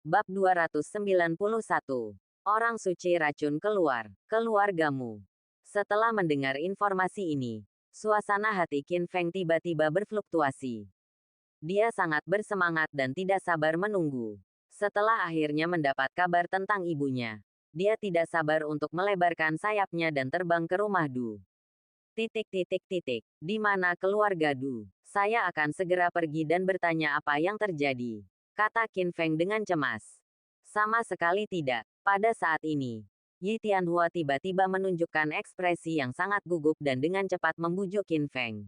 Bab 291. Orang suci racun keluar, keluargamu. Setelah mendengar informasi ini, suasana hati Qin Feng tiba-tiba berfluktuasi. Dia sangat bersemangat dan tidak sabar menunggu. Setelah akhirnya mendapat kabar tentang ibunya, dia tidak sabar untuk melebarkan sayapnya dan terbang ke rumah Du. Di mana keluarga Du? Saya akan segera pergi dan bertanya apa yang terjadi, kata Qin Feng dengan cemas. Sama sekali tidak. Pada saat ini, Yi Tianhua tiba-tiba menunjukkan ekspresi yang sangat gugup dan dengan cepat membujuk Qin Feng.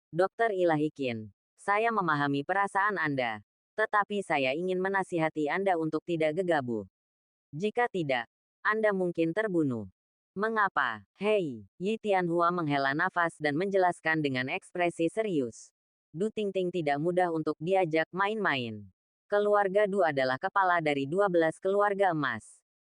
Dokter Ilahi Qin, saya memahami perasaan Anda, tetapi saya ingin menasihati Anda untuk tidak gegabah. Jika tidak, Anda mungkin terbunuh. Mengapa? Hei, Yi Tianhua menghela nafas dan menjelaskan dengan ekspresi serius. Du Tingting tidak mudah untuk diajak main-main. Keluarga Du adalah kepala dari 12 keluarga emas.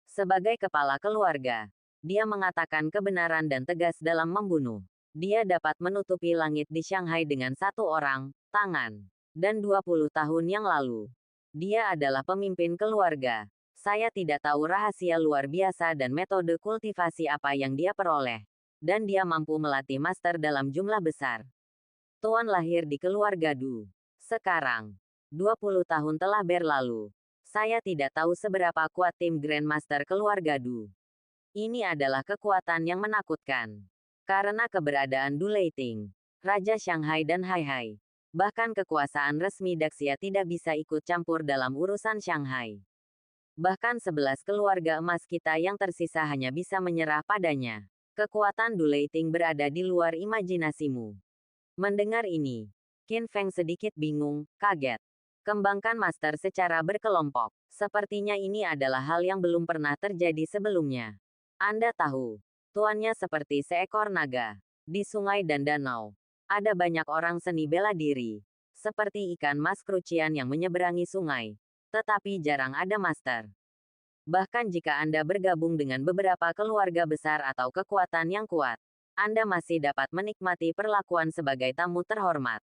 Sebagai kepala keluarga, dia mengatakan kebenaran dan tegas dalam membunuh. Dia dapat menutupi langit di Shanghai dengan satu orang, tangan. Dan 20 tahun yang lalu, dia adalah pemimpin keluarga. Saya tidak tahu rahasia luar biasa dan metode kultivasi apa yang dia peroleh. Dan dia mampu melatih master dalam jumlah besar. Tuan lahir di keluarga Du. Sekarang, 20 tahun telah berlalu. Saya tidak tahu seberapa kuat tim Grandmaster keluarga Du. Ini adalah kekuatan yang menakutkan. Karena keberadaan Du Leiting, Raja Shanghai dan Hai. Bahkan kekuasaan resmi Daxia tidak bisa ikut campur dalam urusan Shanghai. Bahkan 11 keluarga emas kita yang tersisa hanya bisa menyerah padanya. Kekuatan Du Leiting berada di luar imajinasimu. Mendengar ini, Qin Feng sedikit bingung, kaget. Kembangkan master secara berkelompok. Sepertinya ini adalah hal yang belum pernah terjadi sebelumnya. Anda tahu, tuannya seperti seekor naga. Di sungai dan danau, ada banyak orang seni bela diri. Seperti ikan mas krucian yang menyeberangi sungai. Tetapi jarang ada master. Bahkan jika Anda bergabung dengan beberapa keluarga besar atau kekuatan yang kuat, Anda masih dapat menikmati perlakuan sebagai tamu terhormat.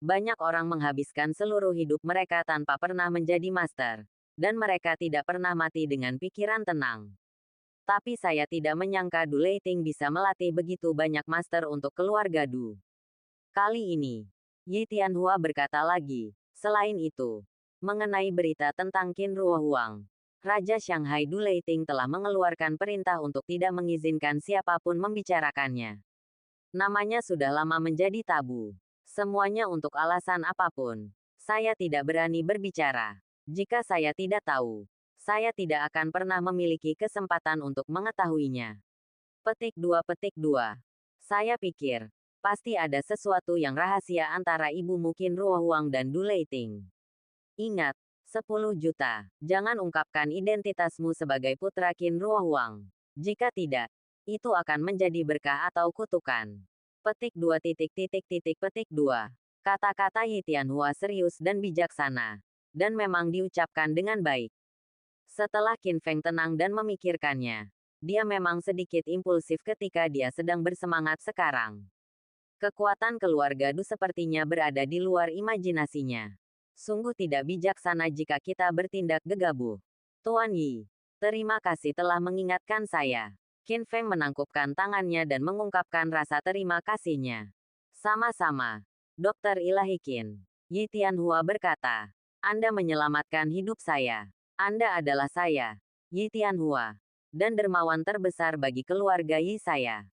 Banyak orang menghabiskan seluruh hidup mereka tanpa pernah menjadi master, dan mereka tidak pernah mati dengan pikiran tenang. Tapi saya tidak menyangka Du Leiting bisa melatih begitu banyak master untuk keluarga Du. Kali ini, Yi Tianhua berkata lagi, selain itu, mengenai berita tentang Qin Ruohuang, Raja Shanghai Du Leiting telah mengeluarkan perintah untuk tidak mengizinkan siapapun membicarakannya. Namanya sudah lama menjadi tabu. Semuanya untuk alasan apapun. Saya tidak berani berbicara. Jika saya tidak tahu, saya tidak akan pernah memiliki kesempatan untuk mengetahuinya. Petik 2. Saya pikir, pasti ada sesuatu yang rahasia antara ibumu Qin Ruohuang dan Du Leiting. Ingat, 10 juta. Jangan ungkapkan identitasmu sebagai putra Qin Ruohuang. Jika tidak, itu akan menjadi berkah atau kutukan. Petik 2. Petik 2. Kata-kata Yi Tianhua serius dan bijaksana. Dan memang diucapkan dengan baik. Setelah Qin Feng tenang dan memikirkannya, dia memang sedikit impulsif ketika dia sedang bersemangat sekarang. Kekuatan keluarga Du sepertinya berada di luar imajinasinya. Sungguh tidak bijaksana jika kita bertindak gegabah. Tuan Yi, terima kasih telah mengingatkan saya. Qin Feng menangkupkan tangannya dan mengungkapkan rasa terima kasihnya. Sama-sama, Dokter Ilahi Qin. Yi Tianhua berkata, Anda menyelamatkan hidup saya. Anda adalah saya, Yi Tianhua, dan dermawan terbesar bagi keluarga Yi saya.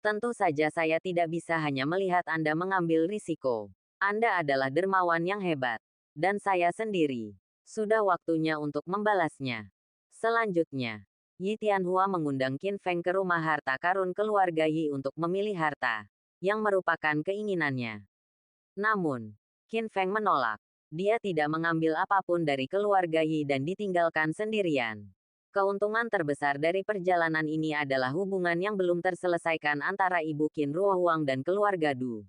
Tentu saja saya tidak bisa hanya melihat Anda mengambil risiko. Anda adalah dermawan yang hebat. Dan saya sendiri. Sudah waktunya untuk membalasnya. Selanjutnya, Yi Tianhua mengundang Qin Feng ke rumah harta karun keluarga Yi untuk memilih harta, yang merupakan keinginannya. Namun, Qin Feng menolak. Dia tidak mengambil apapun dari keluarga Yi dan ditinggalkan sendirian. Keuntungan terbesar dari perjalanan ini adalah hubungan yang belum terselesaikan antara ibu Qin Ruohuang dan keluarga Du.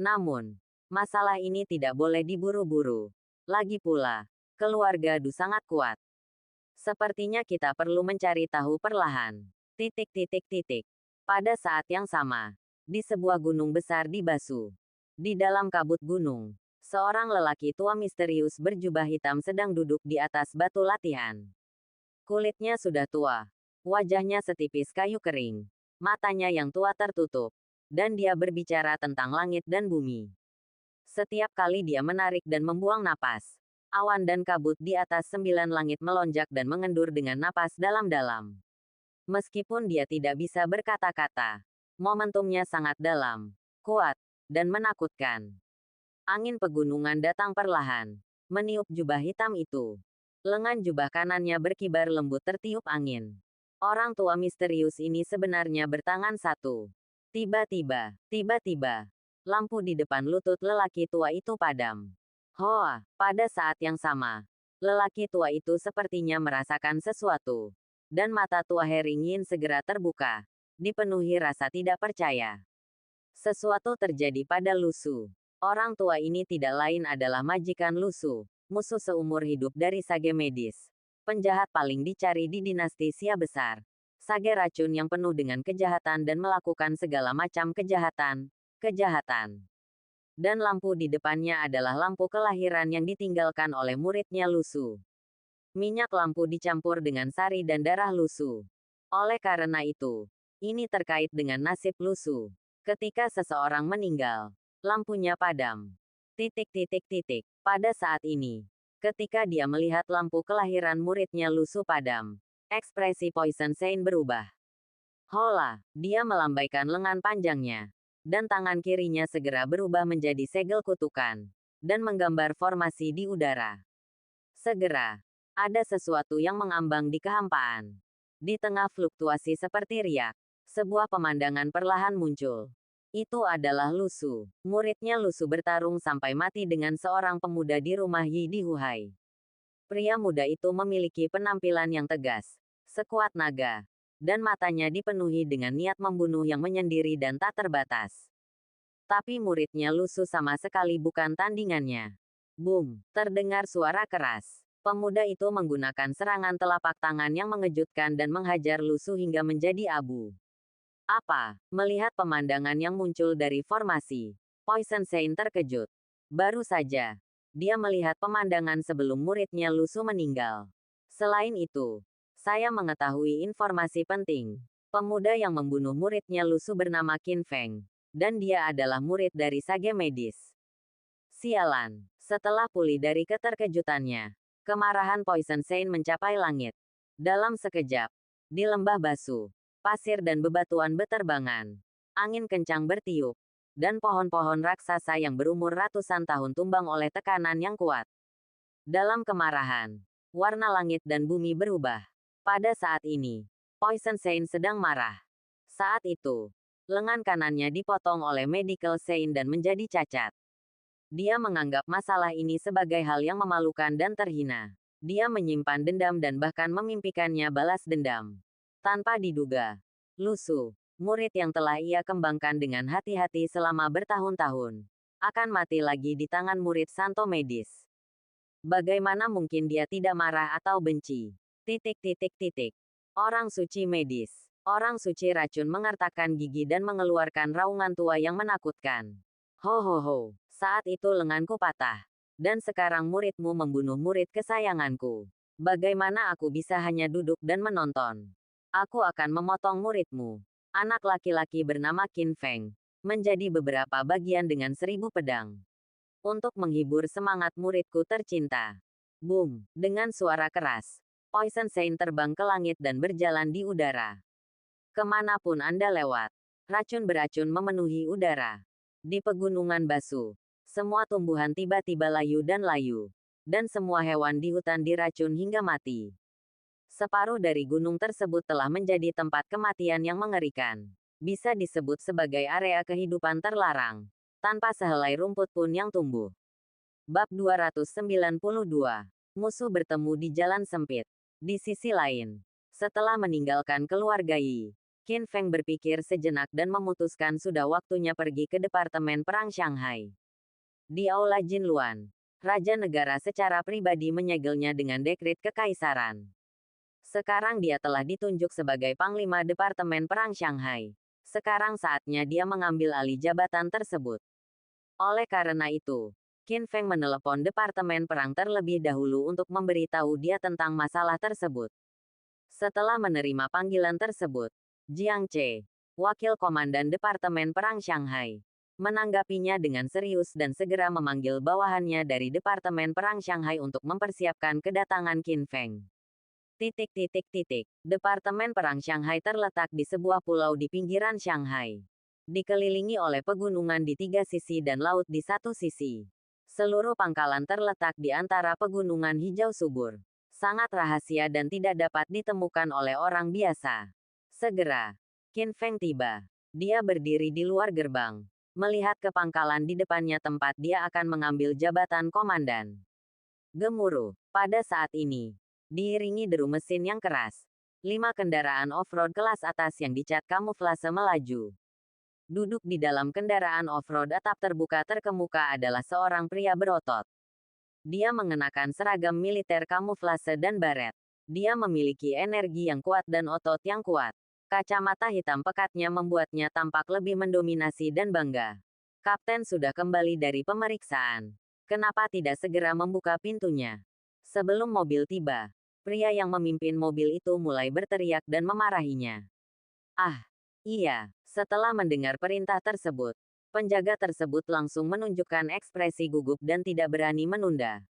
Namun, masalah ini tidak boleh diburu-buru. Lagi pula, keluarga Du sangat kuat. Sepertinya kita perlu mencari tahu perlahan. Pada saat yang sama, di sebuah gunung besar di Basu. Di dalam kabut gunung, Seorang lelaki tua misterius berjubah hitam sedang duduk di atas batu latihan. Kulitnya sudah tua. Wajahnya setipis kayu kering. Matanya yang tua tertutup. Dan dia berbicara tentang langit dan bumi. Setiap kali dia menarik dan membuang napas, awan dan kabut di atas 9 langit melonjak dan mengendur dengan napas dalam-dalam. Meskipun dia tidak bisa berkata-kata, momentumnya sangat dalam, kuat, dan menakutkan. Angin pegunungan datang perlahan, meniup jubah hitam itu. Lengan jubah kanannya berkibar lembut tertiup angin. Orang tua misterius ini sebenarnya bertangan satu. Tiba-tiba, lampu di depan lutut lelaki tua itu padam. Hoa, pada saat yang sama, lelaki tua itu sepertinya merasakan sesuatu. Dan mata tua Heringin segera terbuka, dipenuhi rasa tidak percaya. Sesuatu terjadi pada Lusu. Orang tua ini tidak lain adalah majikan Lusu, musuh seumur hidup dari Sage Medis. Penjahat paling dicari di dinasti Xia Besar. Sage racun yang penuh dengan kejahatan dan melakukan segala macam kejahatan. Dan lampu di depannya adalah lampu kelahiran yang ditinggalkan oleh muridnya Lusu. Minyak lampu dicampur dengan sari dan darah Lusu. Oleh karena itu, ini terkait dengan nasib Lusu. Ketika seseorang meninggal, lampunya padam. Pada saat ini, ketika dia melihat lampu kelahiran muridnya Lusu padam, ekspresi Poison Saint berubah. Hola, dia melambaikan lengan panjangnya. Dan tangan kirinya segera berubah menjadi segel kutukan. Dan menggambar formasi di udara. Segera, ada sesuatu yang mengambang di kehampaan. Di tengah fluktuasi seperti riak, sebuah pemandangan perlahan muncul. Itu adalah Lusu. Muridnya Lusu bertarung sampai mati dengan seorang pemuda di rumah Yi di Huhai. Pria muda itu memiliki penampilan yang tegas, sekuat naga, dan matanya dipenuhi dengan niat membunuh yang menyendiri dan tak terbatas. Tapi muridnya Lusu sama sekali bukan tandingannya. Boom, terdengar suara keras. Pemuda itu menggunakan serangan telapak tangan yang mengejutkan dan menghajar Lusu hingga menjadi abu. Apa? Melihat pemandangan yang muncul dari formasi, Poison Saint terkejut. Baru saja, dia melihat pemandangan sebelum muridnya Lusu meninggal. Selain itu, saya mengetahui informasi penting. Pemuda yang membunuh muridnya Lusu bernama Qin Feng, dan dia adalah murid dari Sage Medis. Sialan, setelah pulih dari keterkejutannya, kemarahan Poison Saint mencapai langit. Dalam sekejap, di lembah Basu, pasir dan bebatuan beterbangan. Angin kencang bertiup. Dan pohon-pohon raksasa yang berumur ratusan tahun tumbang oleh tekanan yang kuat. Dalam kemarahan, warna langit dan bumi berubah. Pada saat ini, Poison Saint sedang marah. Saat itu, lengan kanannya dipotong oleh Medical Saint dan menjadi cacat. Dia menganggap masalah ini sebagai hal yang memalukan dan terhina. Dia menyimpan dendam dan bahkan memimpikannya balas dendam. Tanpa diduga, Lusu, murid yang telah ia kembangkan dengan hati-hati selama bertahun-tahun, akan mati lagi di tangan murid Santo Medis. Bagaimana mungkin dia tidak marah atau benci? Orang suci medis. Orang suci racun mengertakkan gigi dan mengeluarkan raungan tua yang menakutkan. Ho ho ho, saat itu lenganku patah. Dan sekarang muridmu membunuh murid kesayanganku. Bagaimana aku bisa hanya duduk dan menonton? Aku akan memotong muridmu. Anak laki-laki bernama Qin Feng, menjadi beberapa bagian dengan 1000 pedang. Untuk menghibur semangat muridku tercinta. Boom, dengan suara keras, Poison Saint terbang ke langit dan berjalan di udara. Kemanapun Anda lewat, racun beracun memenuhi udara. Di pegunungan Basu, semua tumbuhan tiba-tiba layu. Dan semua hewan di hutan diracun hingga mati. Separuh dari gunung tersebut telah menjadi tempat kematian yang mengerikan. Bisa disebut sebagai area kehidupan terlarang. Tanpa sehelai rumput pun yang tumbuh. Bab 292. Musuh bertemu di jalan sempit. Di sisi lain, setelah meninggalkan keluarga Yi, Qin Feng berpikir sejenak dan memutuskan sudah waktunya pergi ke Departemen Perang Shanghai. Di Aula Jinluan, Raja Negara secara pribadi menyegelnya dengan dekrit kekaisaran. Sekarang dia telah ditunjuk sebagai Panglima Departemen Perang Shanghai. Sekarang saatnya dia mengambil alih jabatan tersebut. Oleh karena itu, Qin Feng menelepon Departemen Perang terlebih dahulu untuk memberitahu dia tentang masalah tersebut. Setelah menerima panggilan tersebut, Jiang Che, Wakil Komandan Departemen Perang Shanghai, menanggapinya dengan serius dan segera memanggil bawahannya dari Departemen Perang Shanghai untuk mempersiapkan kedatangan Qin Feng. Departemen Perang Shanghai terletak di sebuah pulau di pinggiran Shanghai. Dikelilingi oleh pegunungan di 3 sisi dan laut di 1 sisi. Seluruh pangkalan terletak di antara pegunungan hijau subur. Sangat rahasia dan tidak dapat ditemukan oleh orang biasa. Segera, Qin Feng tiba. Dia berdiri di luar gerbang, melihat ke pangkalan di depannya tempat dia akan mengambil jabatan komandan. Gemuruh. Pada saat ini, diiringi deru mesin yang keras, 5 kendaraan off-road kelas atas yang dicat kamuflase melaju. Duduk di dalam kendaraan off-road atap terbuka terkemuka adalah seorang pria berotot. Dia mengenakan seragam militer kamuflase dan baret. Dia memiliki energi yang kuat dan otot yang kuat. Kacamata hitam pekatnya membuatnya tampak lebih mendominasi dan bangga. Kapten sudah kembali dari pemeriksaan. Kenapa tidak segera membuka pintunya? Sebelum mobil tiba, pria yang memimpin mobil itu mulai berteriak dan memarahinya. Ah, iya. Setelah mendengar perintah tersebut, penjaga tersebut langsung menunjukkan ekspresi gugup dan tidak berani menunda.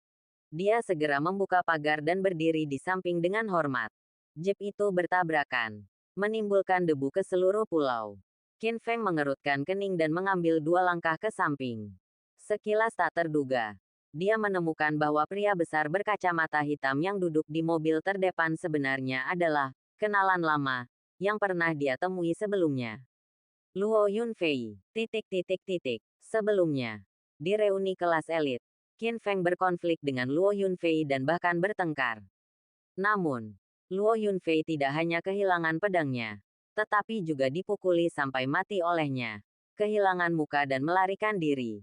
Dia segera membuka pagar dan berdiri di samping dengan hormat. Jeep itu bertabrakan, menimbulkan debu ke seluruh pulau. Qin Feng mengerutkan kening dan mengambil 2 langkah ke samping. Sekilas tak terduga, dia menemukan bahwa pria besar berkacamata hitam yang duduk di mobil terdepan sebenarnya adalah kenalan lama yang pernah dia temui sebelumnya. Luo Yunfei. Sebelumnya, di reuni kelas elit, Qin Feng berkonflik dengan Luo Yunfei dan bahkan bertengkar. Namun, Luo Yunfei tidak hanya kehilangan pedangnya, tetapi juga dipukuli sampai mati olehnya, kehilangan muka dan melarikan diri.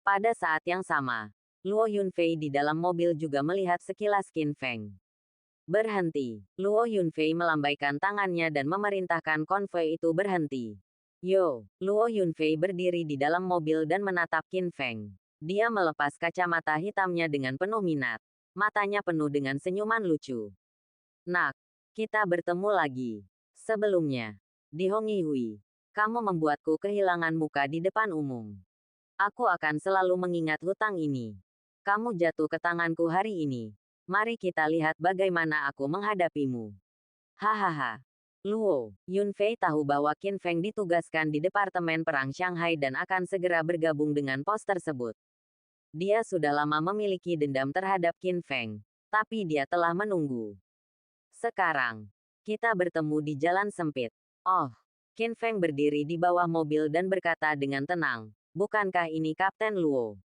Pada saat yang sama, Luo Yunfei di dalam mobil juga melihat sekilas Qin Feng. Berhenti. Luo Yunfei melambaikan tangannya dan memerintahkan konvoi itu berhenti. Luo Yunfei berdiri di dalam mobil dan menatap Qin Feng. Dia melepas kacamata hitamnya dengan penuh minat. Matanya penuh dengan senyuman lucu. Nak, kita bertemu lagi. Sebelumnya, di Hongyihui, kamu membuatku kehilangan muka di depan umum. Aku akan selalu mengingat hutang ini. Kamu jatuh ke tanganku hari ini. Mari kita lihat bagaimana aku menghadapimu. Hahaha. Luo Yunfei tahu bahwa Qin Feng ditugaskan di Departemen Perang Shanghai dan akan segera bergabung dengan pos tersebut. Dia sudah lama memiliki dendam terhadap Qin Feng, tapi dia telah menunggu. Sekarang, kita bertemu di jalan sempit. Oh, Qin Feng berdiri di bawah mobil dan berkata dengan tenang, bukankah ini Kapten Luo?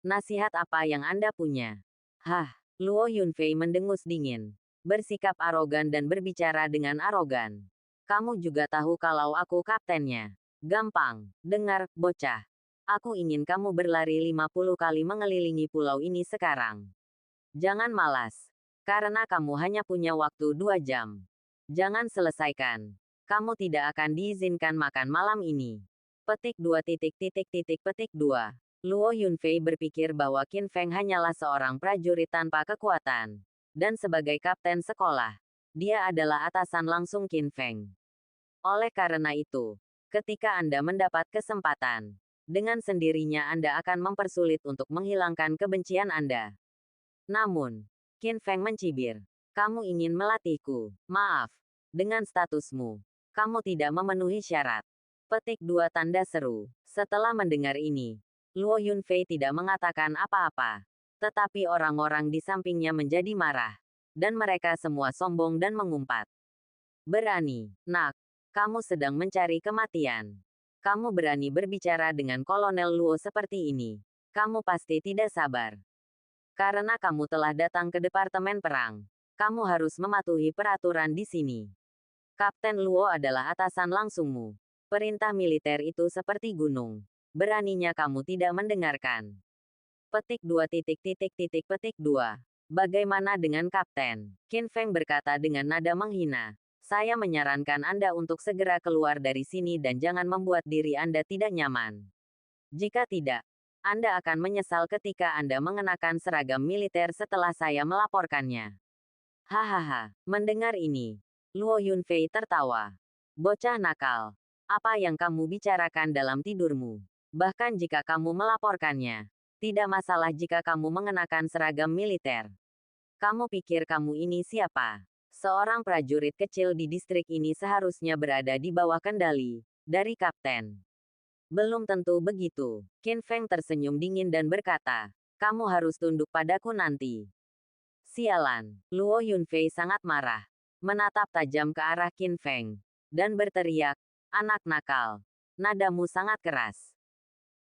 Nasihat apa yang Anda punya? Luo Yunfei mendengus dingin, bersikap arogan dan berbicara dengan arogan. Kamu juga tahu kalau aku kaptennya. Gampang, dengar, bocah. Aku ingin kamu berlari 50 kali mengelilingi pulau ini sekarang. Jangan malas, karena kamu hanya punya waktu 2 jam. Jangan selesaikan. Kamu tidak akan diizinkan makan malam ini. Petik 2. Luo Yunfei berpikir bahwa Qin Feng hanyalah seorang prajurit tanpa kekuatan. Dan sebagai kapten sekolah, dia adalah atasan langsung Qin Feng. Oleh karena itu, ketika Anda mendapat kesempatan, dengan sendirinya Anda akan mempersulit untuk menghilangkan kebencian Anda. Namun, Qin Feng mencibir. Kamu ingin melatihku? Maaf, dengan statusmu, kamu tidak memenuhi syarat. Petik 2. Setelah mendengar ini, Luo Yunfei tidak mengatakan apa-apa. Tetapi orang-orang di sampingnya menjadi marah. Dan mereka semua sombong dan mengumpat. Berani, nak. Kamu sedang mencari kematian. Kamu berani berbicara dengan Kolonel Luo seperti ini. Kamu pasti tidak sabar. Karena kamu telah datang ke Departemen Perang, kamu harus mematuhi peraturan di sini. Kapten Luo adalah atasan langsungmu. Perintah militer itu seperti gunung. Beraninya kamu tidak mendengarkan. Petik 2. Bagaimana dengan Kapten? Qin Feng berkata dengan nada menghina. Saya menyarankan Anda untuk segera keluar dari sini dan jangan membuat diri Anda tidak nyaman. Jika tidak, Anda akan menyesal ketika Anda mengenakan seragam militer setelah saya melaporkannya. Hahaha, mendengar ini, Luo Yunfei tertawa. Bocah nakal, apa yang kamu bicarakan dalam tidurmu? Bahkan jika kamu melaporkannya, tidak masalah jika kamu mengenakan seragam militer. Kamu pikir kamu ini siapa? Seorang prajurit kecil di distrik ini seharusnya berada di bawah kendali dari kapten. Belum tentu begitu. Qin Feng tersenyum dingin dan berkata, kamu harus tunduk padaku nanti. Sialan, Luo Yunfei sangat marah, menatap tajam ke arah Qin Feng, dan berteriak, anak nakal, nadamu sangat keras.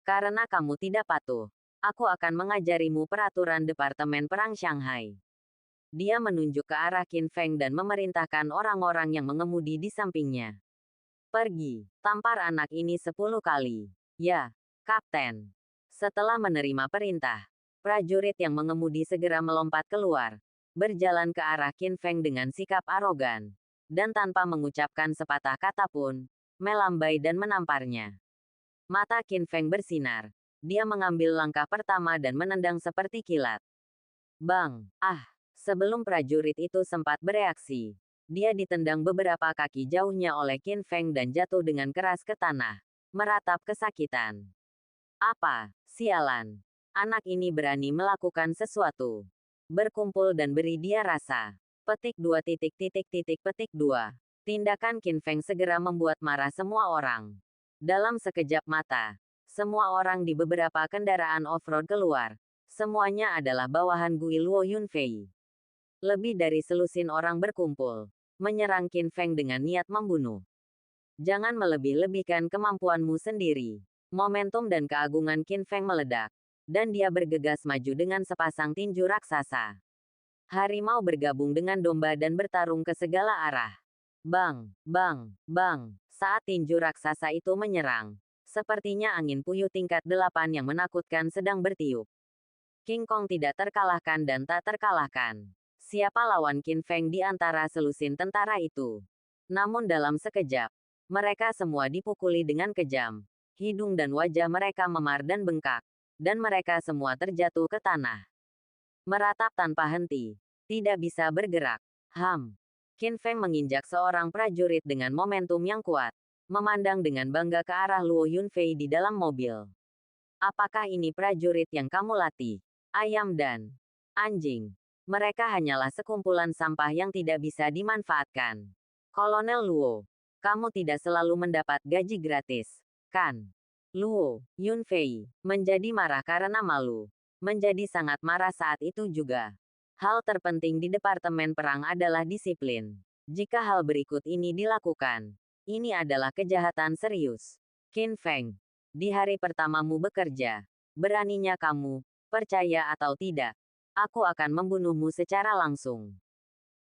Karena kamu tidak patuh, aku akan mengajarimu peraturan Departemen Perang Shanghai. Dia menunjuk ke arah Qin Feng dan memerintahkan orang-orang yang mengemudi di sampingnya. Pergi, tampar anak ini 10 kali. Ya, Kapten. Setelah menerima perintah, prajurit yang mengemudi segera melompat keluar, berjalan ke arah Qin Feng dengan sikap arogan, dan tanpa mengucapkan sepatah kata pun, melambai dan menamparnya. Mata Qin Feng bersinar. Dia mengambil langkah pertama dan menendang seperti kilat. Bang! Ah! Sebelum prajurit itu sempat bereaksi, dia ditendang beberapa kaki jauhnya oleh Qin Feng dan jatuh dengan keras ke tanah, meratap kesakitan. Apa? Sialan. Anak ini berani melakukan sesuatu. Berkumpul dan beri dia rasa. Petik 2. Petik 2. Tindakan Qin Feng segera membuat marah semua orang. Dalam sekejap mata, semua orang di beberapa kendaraan off-road keluar. Semuanya adalah bawahan Gui Luo Yunfei. Lebih dari selusin orang berkumpul, menyerang Qin Feng dengan niat membunuh. Jangan melebih-lebihkan kemampuanmu sendiri. Momentum dan keagungan Qin Feng meledak, dan dia bergegas maju dengan sepasang tinju raksasa. Harimau bergabung dengan domba dan bertarung ke segala arah. Bang, bang, bang, saat tinju raksasa itu menyerang, sepertinya angin puyuh tingkat 8 yang menakutkan sedang bertiup. King Kong tidak terkalahkan dan tak terkalahkan. Siapa lawan Qin Feng di antara selusin tentara itu? Namun dalam sekejap, mereka semua dipukuli dengan kejam. Hidung dan wajah mereka memar dan bengkak, dan mereka semua terjatuh ke tanah. Meratap tanpa henti, tidak bisa bergerak. Qin Feng menginjak seorang prajurit dengan momentum yang kuat, memandang dengan bangga ke arah Luo Yunfei di dalam mobil. Apakah ini prajurit yang kamu latih? Ayam dan anjing. Mereka hanyalah sekumpulan sampah yang tidak bisa dimanfaatkan. Kolonel Luo, kamu tidak selalu mendapat gaji gratis, kan? Luo Yunfei menjadi marah karena malu. Menjadi sangat marah saat itu juga. Hal terpenting di Departemen Perang adalah disiplin. Jika hal berikut ini dilakukan, ini adalah kejahatan serius. Qin Feng, di hari pertamamu bekerja, beraninya kamu, percaya atau tidak, aku akan membunuhmu secara langsung.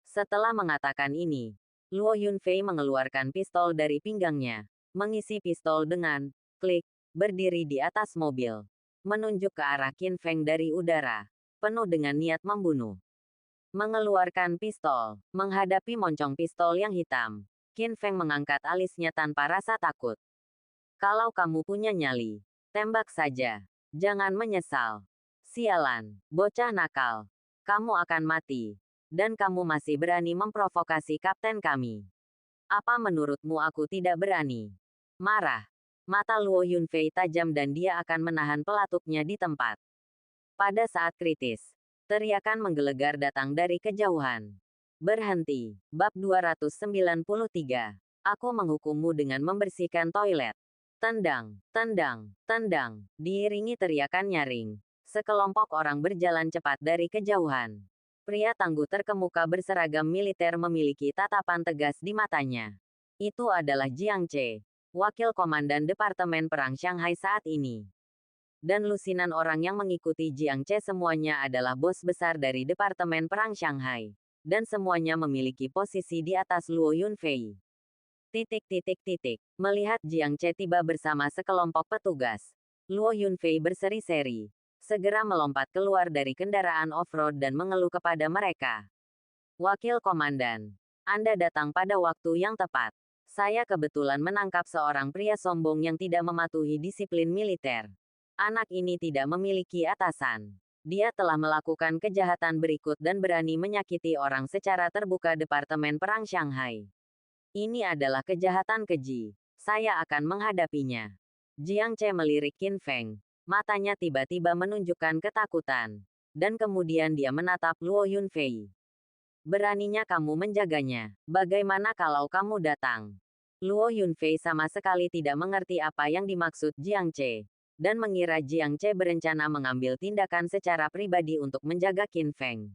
Setelah mengatakan ini, Luo Yunfei mengeluarkan pistol dari pinggangnya, mengisi pistol dengan klik, berdiri di atas mobil, menunjuk ke arah Qin Feng dari udara, penuh dengan niat membunuh. Mengeluarkan pistol, menghadapi moncong pistol yang hitam, Qin Feng mengangkat alisnya tanpa rasa takut. Kalau kamu punya nyali, tembak saja. Jangan menyesal. Sialan, bocah nakal. Kamu akan mati. Dan kamu masih berani memprovokasi kapten kami. Apa menurutmu aku tidak berani? Marah. Mata Luo Yunfei tajam dan dia akan menahan pelatuknya di tempat. Pada saat kritis, teriakan menggelegar datang dari kejauhan. Berhenti. Bab 293. Aku menghukummu dengan membersihkan toilet. Tendang, tendang, tendang, diiringi teriakan nyaring. Sekelompok orang berjalan cepat dari kejauhan. Pria tangguh terkemuka berseragam militer memiliki tatapan tegas di matanya. Itu adalah Jiang Che, wakil komandan Departemen Perang Shanghai saat ini. Dan lusinan orang yang mengikuti Jiang Che semuanya adalah bos besar dari Departemen Perang Shanghai. Dan semuanya memiliki posisi di atas Luo Yunfei. Melihat Jiang Che tiba bersama sekelompok petugas, Luo Yunfei berseri-seri, segera melompat keluar dari kendaraan off-road dan mengeluh kepada mereka. Wakil Komandan, Anda datang pada waktu yang tepat. Saya kebetulan menangkap seorang pria sombong yang tidak mematuhi disiplin militer. Anak ini tidak memiliki atasan. Dia telah melakukan kejahatan berikut dan berani menyakiti orang secara terbuka Departemen Perang Shanghai. Ini adalah kejahatan keji. Saya akan menghadapinya. Jiang Che melirik Qin Feng. Matanya tiba-tiba menunjukkan ketakutan. Dan kemudian dia menatap Luo Yunfei. Beraninya kamu menjaganya. Bagaimana kalau kamu datang? Luo Yunfei sama sekali tidak mengerti apa yang dimaksud Jiang Che. Dan mengira Jiang Che berencana mengambil tindakan secara pribadi untuk menjaga Qin Feng.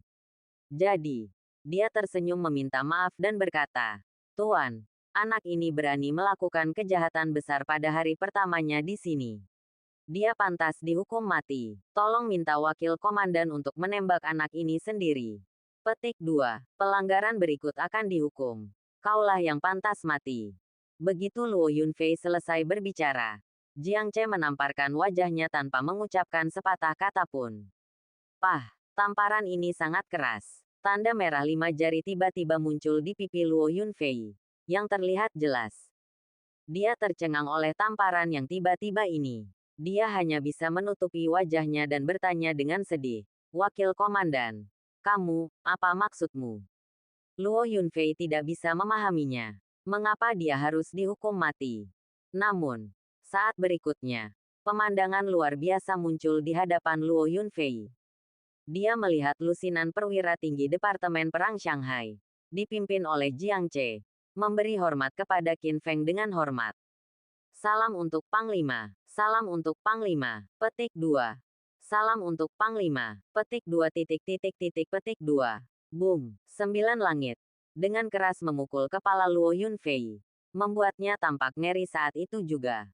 Jadi, dia tersenyum meminta maaf dan berkata, "Tuan, anak ini berani melakukan kejahatan besar pada hari pertamanya di sini. Dia pantas dihukum mati. Tolong minta wakil komandan untuk menembak anak ini sendiri." Petik 2. Pelanggaran berikut akan dihukum. Kaulah yang pantas mati. Begitu Luo Yunfei selesai berbicara, Jiang Che menamparkan wajahnya tanpa mengucapkan sepatah kata pun. Pah, tamparan ini sangat keras. Tanda merah 5 jari tiba-tiba muncul di pipi Luo Yunfei, yang terlihat jelas. Dia tercengang oleh tamparan yang tiba-tiba ini. Dia hanya bisa menutupi wajahnya dan bertanya dengan sedih, "Wakil komandan, kamu, apa maksudmu?" Luo Yunfei tidak bisa memahaminya. Mengapa dia harus dihukum mati? Namun, saat berikutnya, pemandangan luar biasa muncul di hadapan Luo Yunfei. Dia melihat lusinan perwira tinggi Departemen Perang Shanghai, dipimpin oleh Jiang Che, memberi hormat kepada Qin Feng dengan hormat. Salam untuk Panglima. Salam untuk Panglima. Petik 2. Salam untuk Panglima. Petik 2 petik 2. Boom. 9 langit. Dengan keras memukul kepala Luo Yunfei. Membuatnya tampak ngeri saat itu juga.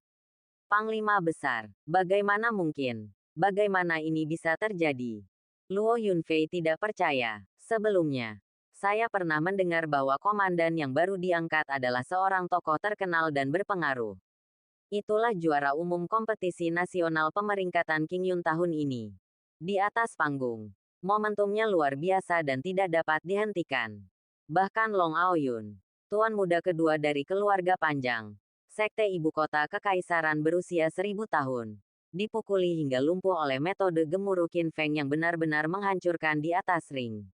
Panglima besar, bagaimana mungkin? Bagaimana ini bisa terjadi? Luo Yunfei tidak percaya. Sebelumnya, saya pernah mendengar bahwa komandan yang baru diangkat adalah seorang tokoh terkenal dan berpengaruh. Itulah juara umum kompetisi nasional pemeringkatan Qingyun tahun ini. Di atas panggung, momentumnya luar biasa dan tidak dapat dihentikan. Bahkan Long Aoyun, tuan muda kedua dari keluarga Panjang, sekte ibu kota kekaisaran berusia 1000 tahun, dipukuli hingga lumpuh oleh metode gemuruh Qin Feng yang benar-benar menghancurkan di atas ring.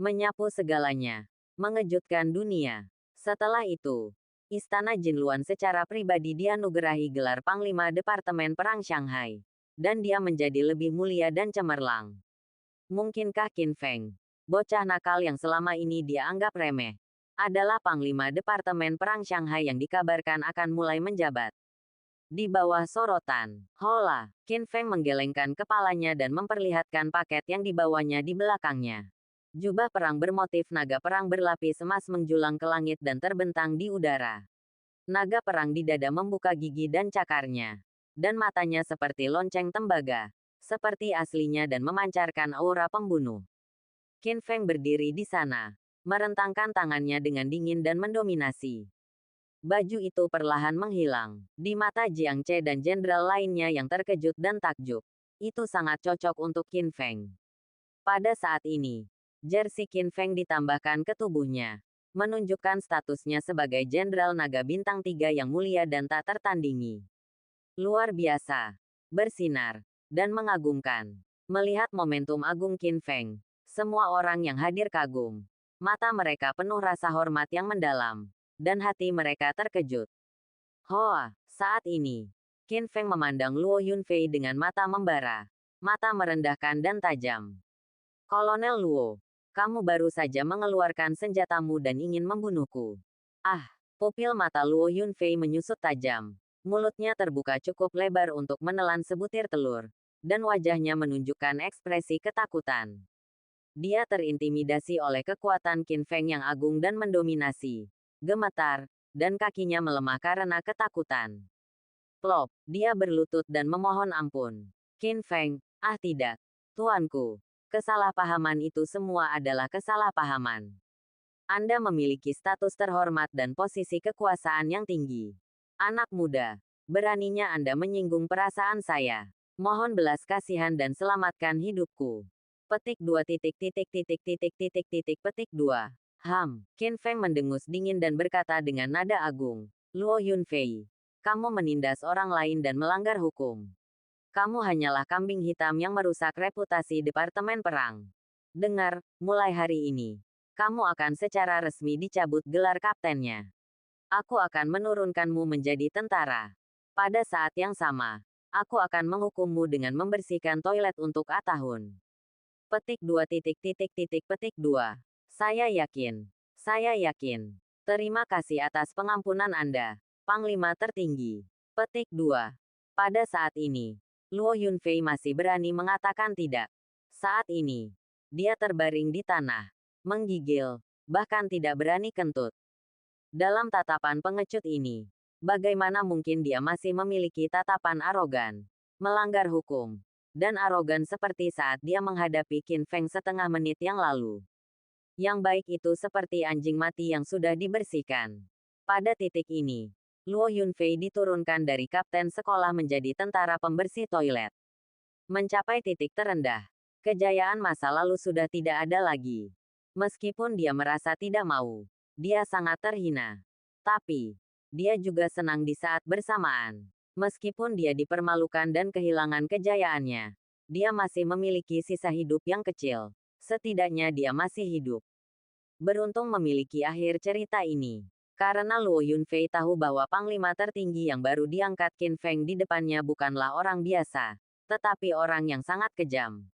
Menyapu segalanya, mengejutkan dunia. Setelah itu, Istana Jinluan secara pribadi dianugerahi gelar Panglima Departemen Perang Shanghai, dan dia menjadi lebih mulia dan cemerlang. Mungkinkah Qin Feng, bocah nakal yang selama ini dia anggap remeh, adalah Panglima Departemen Perang Shanghai yang dikabarkan akan mulai menjabat? Di bawah sorotan, Hola, Qin Feng menggelengkan kepalanya dan memperlihatkan paket yang dibawanya di belakangnya. Jubah perang bermotif naga perang berlapis emas menjulang ke langit dan terbentang di udara. Naga perang di dada membuka gigi dan cakarnya. Dan matanya seperti lonceng tembaga, seperti aslinya dan memancarkan aura pembunuh. Qin Feng berdiri di sana, merentangkan tangannya dengan dingin dan mendominasi. Baju itu perlahan menghilang. Di mata Jiang Che dan jenderal lainnya yang terkejut dan takjub. Itu sangat cocok untuk Qin Feng. Pada saat ini, jersey Qin Feng ditambahkan ke tubuhnya, menunjukkan statusnya sebagai jenderal naga bintang 3 yang mulia dan tak tertandingi. Luar biasa, bersinar, dan mengagumkan. Melihat momentum agung Qin Feng, semua orang yang hadir kagum. Mata mereka penuh rasa hormat yang mendalam, dan hati mereka terkejut. Hoa, saat ini, Qin Feng memandang Luo Yunfei dengan mata membara, mata merendahkan dan tajam. Kolonel Luo, kamu baru saja mengeluarkan senjatamu dan ingin membunuhku. Ah, pupil mata Luo Yunfei menyusut tajam. Mulutnya terbuka cukup lebar untuk menelan sebutir telur, dan wajahnya menunjukkan ekspresi ketakutan. Dia terintimidasi oleh kekuatan Qin Feng yang agung dan mendominasi. Gemetar, dan kakinya melemah karena ketakutan. Plop, dia berlutut dan memohon ampun. Qin Feng, ah tidak, tuanku. Kesalahpahaman itu semua adalah kesalahpahaman. Anda memiliki status terhormat dan posisi kekuasaan yang tinggi. Anak muda, beraninya Anda menyinggung perasaan saya. Mohon belas kasihan dan selamatkan hidupku. Petik 2 petik 2. Qin Feng mendengus dingin dan berkata dengan nada agung, Luo Yunfei, kamu menindas orang lain dan melanggar hukum. Kamu hanyalah kambing hitam yang merusak reputasi Departemen Perang. Dengar, mulai hari ini, kamu akan secara resmi dicabut gelar kaptennya. Aku akan menurunkanmu menjadi tentara. Pada saat yang sama, aku akan menghukummu dengan membersihkan toilet untuk Atahun. Petik 2. Saya yakin. Saya yakin. Terima kasih atas pengampunan Anda, Panglima Tertinggi. Petik 2. Pada saat ini, Luo Yunfei masih berani mengatakan tidak. Saat ini, dia terbaring di tanah, menggigil, bahkan tidak berani kentut. Dalam tatapan pengecut ini, bagaimana mungkin dia masih memiliki tatapan arogan, melanggar hukum, dan arogan seperti saat dia menghadapi Qin Feng setengah menit yang lalu. Yang baik itu seperti anjing mati yang sudah dibersihkan. Pada titik ini, Luo Yunfei diturunkan dari kapten sekolah menjadi tentara pembersih toilet. Mencapai titik terendah, kejayaan masa lalu sudah tidak ada lagi. Meskipun dia merasa tidak mau, dia sangat terhina. Tapi, dia juga senang di saat bersamaan. Meskipun dia dipermalukan dan kehilangan kejayaannya, dia masih memiliki sisa hidup yang kecil. Setidaknya dia masih hidup. Beruntung memiliki akhir cerita ini. Karena Luo Yunfei tahu bahwa panglima tertinggi yang baru diangkat Qin Feng di depannya bukanlah orang biasa, tetapi orang yang sangat kejam.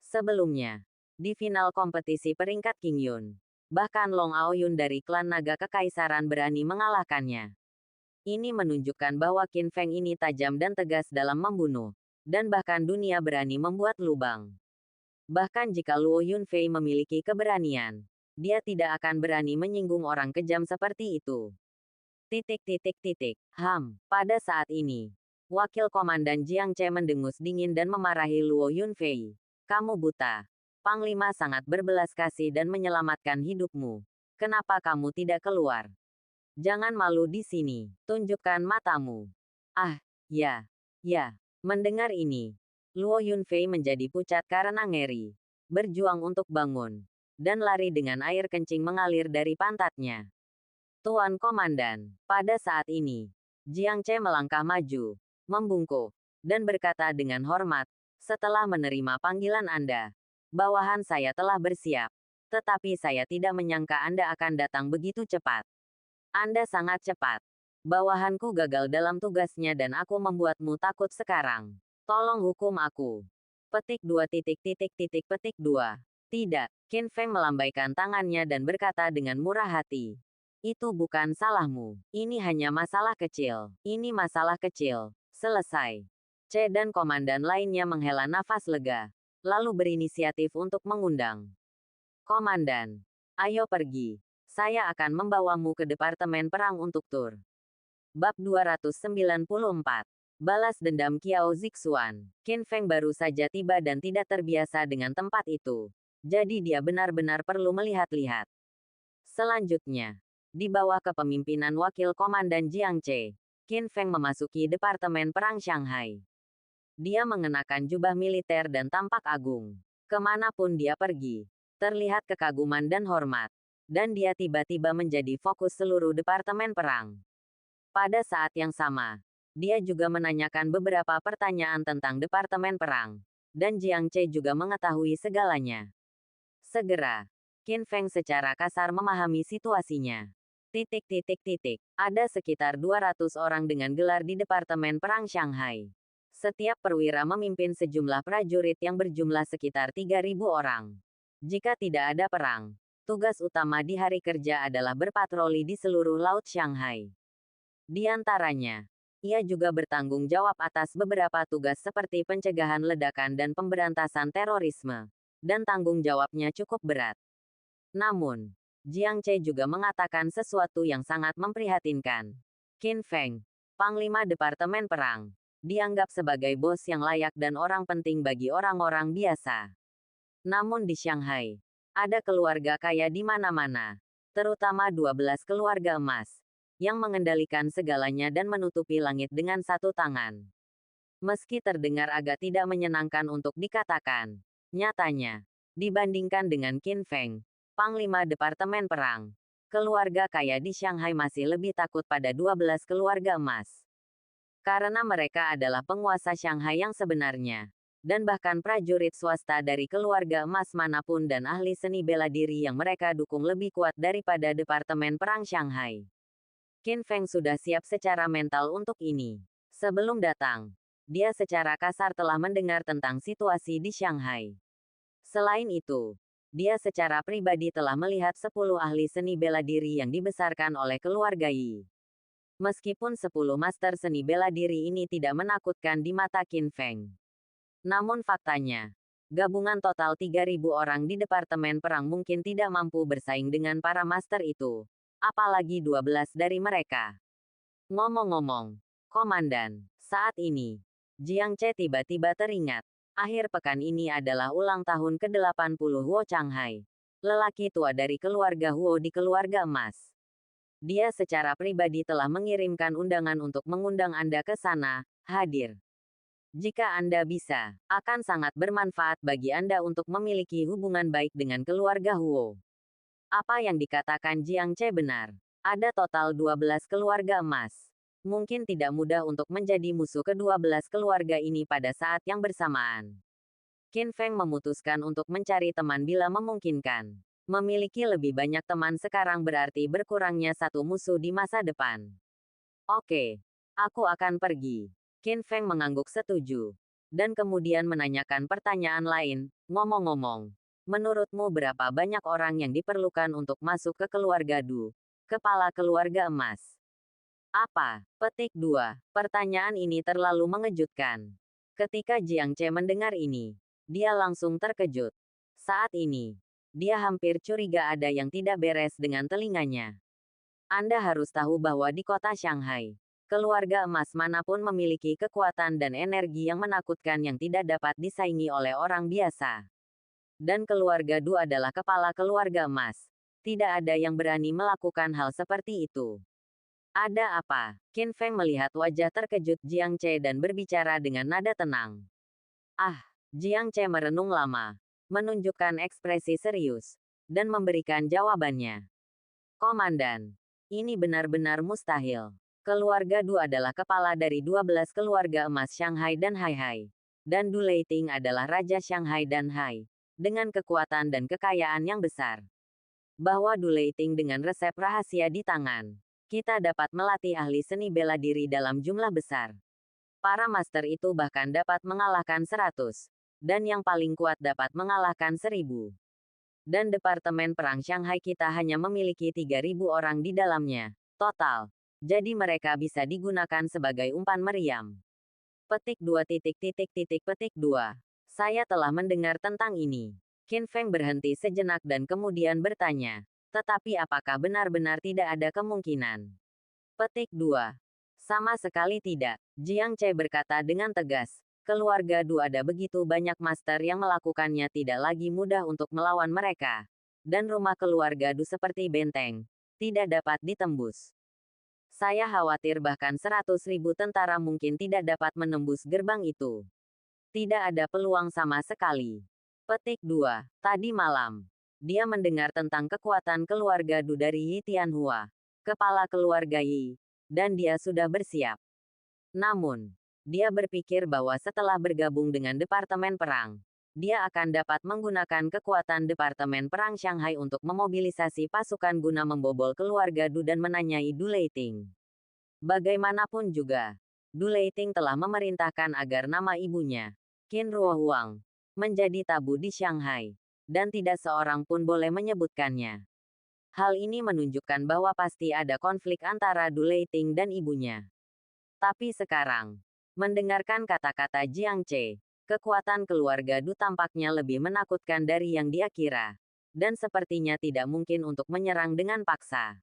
Sebelumnya, di final kompetisi peringkat King Yun, bahkan Long Aoyun dari klan naga kekaisaran berani mengalahkannya. Ini menunjukkan bahwa Qin Feng ini tajam dan tegas dalam membunuh, dan bahkan dunia berani membuat lubang. Bahkan jika Luo Yunfei memiliki keberanian, dia tidak akan berani menyinggung orang kejam seperti itu. Pada saat ini, Wakil Komandan Jiang Che mendengus dingin dan memarahi Luo Yunfei. Kamu buta. Panglima sangat berbelas kasih dan menyelamatkan hidupmu. Kenapa kamu tidak keluar? Jangan malu di sini. Tunjukkan matamu. Ah, ya. Ya. Mendengar ini, Luo Yunfei menjadi pucat karena ngeri. Berjuang untuk bangun. Dan lari dengan air kencing mengalir dari pantatnya. Tuan Komandan, pada saat ini, Jiang Che melangkah maju, membungkuk, dan berkata dengan hormat, setelah menerima panggilan Anda, bawahan saya telah bersiap. Tetapi saya tidak menyangka Anda akan datang begitu cepat. Anda sangat cepat. Bawahanku gagal dalam tugasnya dan aku membuatmu takut sekarang. Tolong hukum aku. Petik 2. Tidak, Qin Feng melambaikan tangannya dan berkata dengan murah hati. Itu bukan salahmu. Ini hanya masalah kecil. Ini masalah kecil. Selesai. Che dan komandan lainnya menghela nafas lega, lalu berinisiatif untuk mengundang. Komandan, ayo pergi. Saya akan membawamu ke Departemen Perang untuk tur. Bab 294. Balas dendam Qiao Zixuan. Qin Feng baru saja tiba dan tidak terbiasa dengan tempat itu. Jadi dia benar-benar perlu melihat-lihat. Selanjutnya, di bawah kepemimpinan Wakil Komandan Jiang Che, Qin Feng memasuki Departemen Perang Shanghai. Dia mengenakan jubah militer dan tampak agung. Kemanapun dia pergi, terlihat kekaguman dan hormat. Dan dia tiba-tiba menjadi fokus seluruh Departemen Perang. Pada saat yang sama, dia juga menanyakan beberapa pertanyaan tentang Departemen Perang. Dan Jiang Che juga mengetahui segalanya. Segera, Qin Feng secara kasar memahami situasinya. Ada sekitar 200 orang dengan gelar di Departemen Perang Shanghai. Setiap perwira memimpin sejumlah prajurit yang berjumlah sekitar 3.000 orang. Jika tidak ada perang, tugas utama di hari kerja adalah berpatroli di seluruh laut Shanghai. Di antaranya, ia juga bertanggung jawab atas beberapa tugas seperti pencegahan ledakan dan pemberantasan terorisme. Dan tanggung jawabnya cukup berat. Namun, Jiang Che juga mengatakan sesuatu yang sangat memprihatinkan. Qin Feng, Panglima Departemen Perang, dianggap sebagai bos yang layak dan orang penting bagi orang-orang biasa. Namun di Shanghai, ada keluarga kaya di mana-mana, terutama 12 keluarga emas, yang mengendalikan segalanya dan menutupi langit dengan satu tangan. Meski terdengar agak tidak menyenangkan untuk dikatakan, nyatanya, dibandingkan dengan Qin Feng, Panglima Departemen Perang, keluarga kaya di Shanghai masih lebih takut pada 12 keluarga emas. Karena mereka adalah penguasa Shanghai yang sebenarnya. Dan bahkan prajurit swasta dari keluarga emas manapun dan ahli seni bela diri yang mereka dukung lebih kuat daripada Departemen Perang Shanghai. Qin Feng sudah siap secara mental untuk ini. Sebelum datang, dia secara kasar telah mendengar tentang situasi di Shanghai. Selain itu, dia secara pribadi telah melihat 10 ahli seni bela diri yang dibesarkan oleh keluarga Yi. Meskipun 10 master seni bela diri ini tidak menakutkan di mata Qin Feng. Namun faktanya, gabungan total 3.000 orang di Departemen Perang mungkin tidak mampu bersaing dengan para master itu. Apalagi 12 dari mereka. Ngomong-ngomong, Komandan, saat ini, Jiang Che tiba-tiba teringat. Akhir pekan ini adalah ulang tahun ke-80 Huo Changhai. Lelaki tua dari keluarga Huo di keluarga emas. Dia secara pribadi telah mengirimkan undangan untuk mengundang Anda ke sana, hadir. Jika Anda bisa, akan sangat bermanfaat bagi Anda untuk memiliki hubungan baik dengan keluarga Huo. Apa yang dikatakan Jiang Che benar. Ada total 12 keluarga emas. Mungkin tidak mudah untuk menjadi musuh ke-12 keluarga ini pada saat yang bersamaan. Qin Feng memutuskan untuk mencari teman bila memungkinkan. Memiliki lebih banyak teman sekarang berarti berkurangnya satu musuh di masa depan. Oke, aku akan pergi. Qin Feng mengangguk setuju. Dan kemudian menanyakan pertanyaan lain, ngomong-ngomong. Menurutmu berapa banyak orang yang diperlukan untuk masuk ke keluarga Du? Kepala keluarga emas. Apa? Petik 2. Pertanyaan ini terlalu mengejutkan. Ketika Jiang Che mendengar ini, dia langsung terkejut. Saat ini, dia hampir curiga ada yang tidak beres dengan telinganya. Anda harus tahu bahwa di kota Shanghai, keluarga emas manapun memiliki kekuatan dan energi yang menakutkan yang tidak dapat disaingi oleh orang biasa. Dan keluarga Du adalah kepala keluarga emas. Tidak ada yang berani melakukan hal seperti itu. Ada apa? Qin Feng melihat wajah terkejut Jiang Che dan berbicara dengan nada tenang. Jiang Che merenung lama, menunjukkan ekspresi serius, dan memberikan jawabannya. Komandan, ini benar-benar mustahil. Keluarga Du adalah kepala dari 12 keluarga emas Shanghai dan Hai. Dan Du Leiting adalah Raja Shanghai dan Hai, dengan kekuatan dan kekayaan yang besar. Bahwa Du Leiting dengan resep rahasia di tangan, kita dapat melatih ahli seni bela diri dalam jumlah besar. Para master itu bahkan dapat mengalahkan 100, dan yang paling kuat dapat mengalahkan 1000. Dan Departemen Perang Shanghai kita hanya memiliki 3.000 orang di dalamnya, total. Jadi mereka bisa digunakan sebagai umpan meriam. Petik 2. Petik 2. Saya telah mendengar tentang ini. Qin Feng berhenti sejenak dan kemudian bertanya, tetapi apakah benar-benar tidak ada kemungkinan? Petik 2. Sama sekali tidak, Jiang Che berkata dengan tegas. Keluarga Du ada begitu banyak master yang melakukannya tidak lagi mudah untuk melawan mereka. Dan rumah keluarga Du seperti benteng, tidak dapat ditembus. Saya khawatir bahkan 100.000 tentara mungkin tidak dapat menembus gerbang itu. Tidak ada peluang sama sekali. Petik 2. Tadi malam, dia mendengar tentang kekuatan keluarga Du dari Yi Tianhua, kepala keluarga Yi, dan dia sudah bersiap. Namun, dia berpikir bahwa setelah bergabung dengan Departemen Perang, dia akan dapat menggunakan kekuatan Departemen Perang Shanghai untuk memobilisasi pasukan guna membobol keluarga Du dan menanyai Du Leiting. Bagaimanapun juga, Du Leiting telah memerintahkan agar nama ibunya, Qin Ruohuang, menjadi tabu di Shanghai, dan tidak seorang pun boleh menyebutkannya. Hal ini menunjukkan bahwa pasti ada konflik antara Du Leiting dan ibunya. Tapi sekarang, mendengarkan kata-kata Jiang Che, kekuatan keluarga Du tampaknya lebih menakutkan dari yang dia kira. Dan sepertinya tidak mungkin untuk menyerang dengan paksa.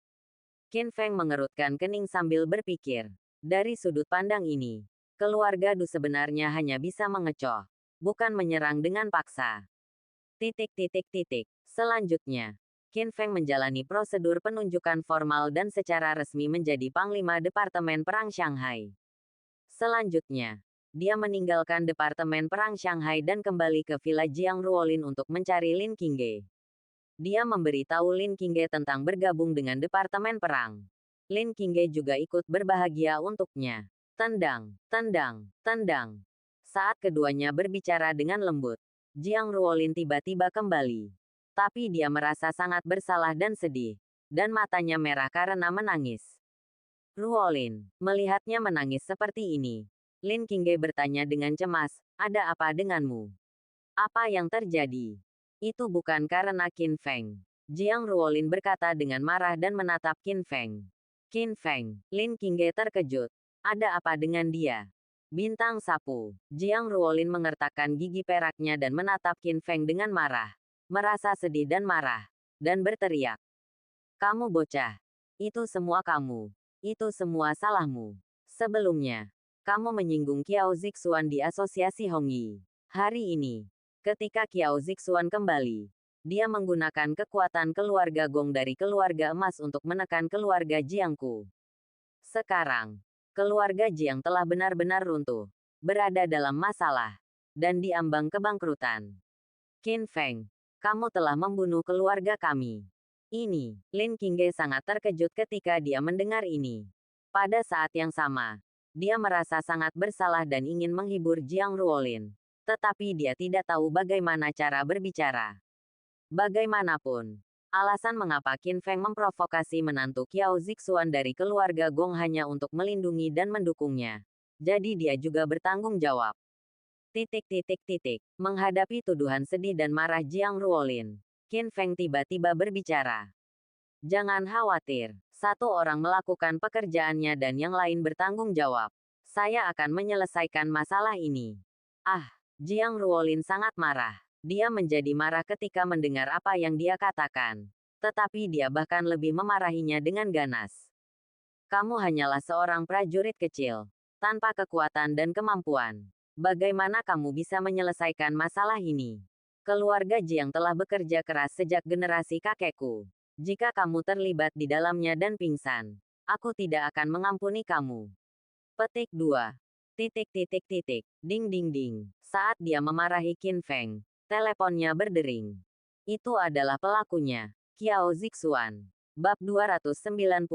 Qin Feng mengerutkan kening sambil berpikir. Dari sudut pandang ini, keluarga Du sebenarnya hanya bisa mengecoh, bukan menyerang dengan paksa. Selanjutnya, Qin Feng menjalani prosedur penunjukan formal dan secara resmi menjadi Panglima Departemen Perang Shanghai. Selanjutnya, dia meninggalkan Departemen Perang Shanghai dan kembali ke Villa Jiang Ruolin untuk mencari Lin Qingge. Dia memberitahu Lin Qingge tentang bergabung dengan Departemen Perang. Lin Qingge juga ikut berbahagia untuknya. Tendang, tendang, tendang. Saat keduanya berbicara dengan lembut, Jiang Ruolin tiba-tiba kembali. Tapi dia merasa sangat bersalah dan sedih, dan matanya merah karena menangis. Ruolin, melihatnya menangis seperti ini, Lin Qingge bertanya dengan cemas, ada apa denganmu? Apa yang terjadi? Itu bukan karena Qin Feng. Jiang Ruolin berkata dengan marah dan menatap Qin Feng. Qin Feng, Lin Qingge terkejut. Ada apa dengan dia? Bintang sapu. Jiang Ruolin mengertakkan gigi peraknya dan menatap Qin Feng dengan marah. Merasa sedih dan marah. Dan berteriak. Kamu bocah. Itu semua kamu. Itu semua salahmu. Sebelumnya, kamu menyinggung Qiao Zixuan di asosiasi Hongyi. Hari ini, ketika Qiao Zixuan kembali, dia menggunakan kekuatan keluarga Gong dari keluarga emas untuk menekan keluarga Jiangku. Sekarang, keluarga Jiang telah benar-benar runtuh, berada dalam masalah, dan diambang kebangkrutan. Qin Feng, kamu telah membunuh keluarga kami. Ini, Lin Qingge sangat terkejut ketika dia mendengar ini. Pada saat yang sama, dia merasa sangat bersalah dan ingin menghibur Jiang Ruolin. Tetapi dia tidak tahu bagaimana cara berbicara. Bagaimanapun, alasan mengapa Qin Feng memprovokasi menantu Qiao Zixuan dari keluarga Gong hanya untuk melindungi dan mendukungnya. Jadi dia juga bertanggung jawab. Menghadapi tuduhan sedih dan marah Jiang Ruolin, Qin Feng tiba-tiba berbicara. Jangan khawatir, satu orang melakukan pekerjaannya dan yang lain bertanggung jawab. Saya akan menyelesaikan masalah ini. Jiang Ruolin sangat marah. Dia menjadi marah ketika mendengar apa yang dia katakan. Tetapi dia bahkan lebih memarahinya dengan ganas. Kamu hanyalah seorang prajurit kecil, tanpa kekuatan dan kemampuan. Bagaimana kamu bisa menyelesaikan masalah ini? Keluarga Jiang telah bekerja keras sejak generasi kakekku. Jika kamu terlibat di dalamnya dan pingsan, aku tidak akan mengampuni kamu. Petik 2. Ding ding ding. Saat dia memarahi Qin Feng, teleponnya berdering. Itu adalah pelakunya, Qiao Zixuan. Bab 295.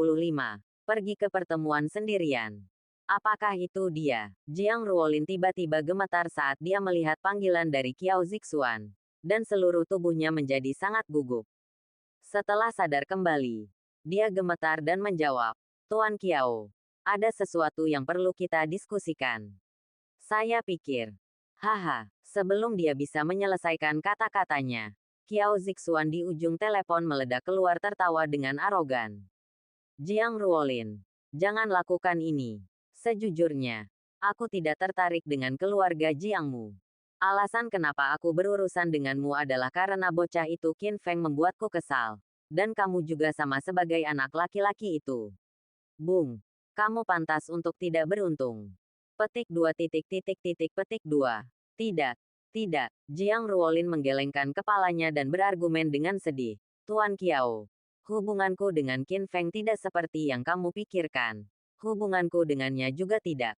Pergi ke pertemuan sendirian. Apakah itu dia? Jiang Ruolin tiba-tiba gemetar saat dia melihat panggilan dari Qiao Zixuan, dan seluruh tubuhnya menjadi sangat gugup. Setelah sadar kembali, dia gemetar dan menjawab, Tuan Qiao, ada sesuatu yang perlu kita diskusikan. Saya pikir. Sebelum dia bisa menyelesaikan kata-katanya, Qiao Zixuan di ujung telepon meledak keluar tertawa dengan arogan. Jiang Ruolin, jangan lakukan ini. Sejujurnya, aku tidak tertarik dengan keluarga Jiangmu. Alasan kenapa aku berurusan denganmu adalah karena bocah itu Qin Feng membuatku kesal. Dan kamu juga sama sebagai anak laki-laki itu. Bung, kamu pantas untuk tidak beruntung. Petik 2. Tidak. Jiang Ruolin menggelengkan kepalanya dan berargumen dengan sedih. Tuan Qiao, hubunganku dengan Qin Feng tidak seperti yang kamu pikirkan. Hubunganku dengannya juga tidak.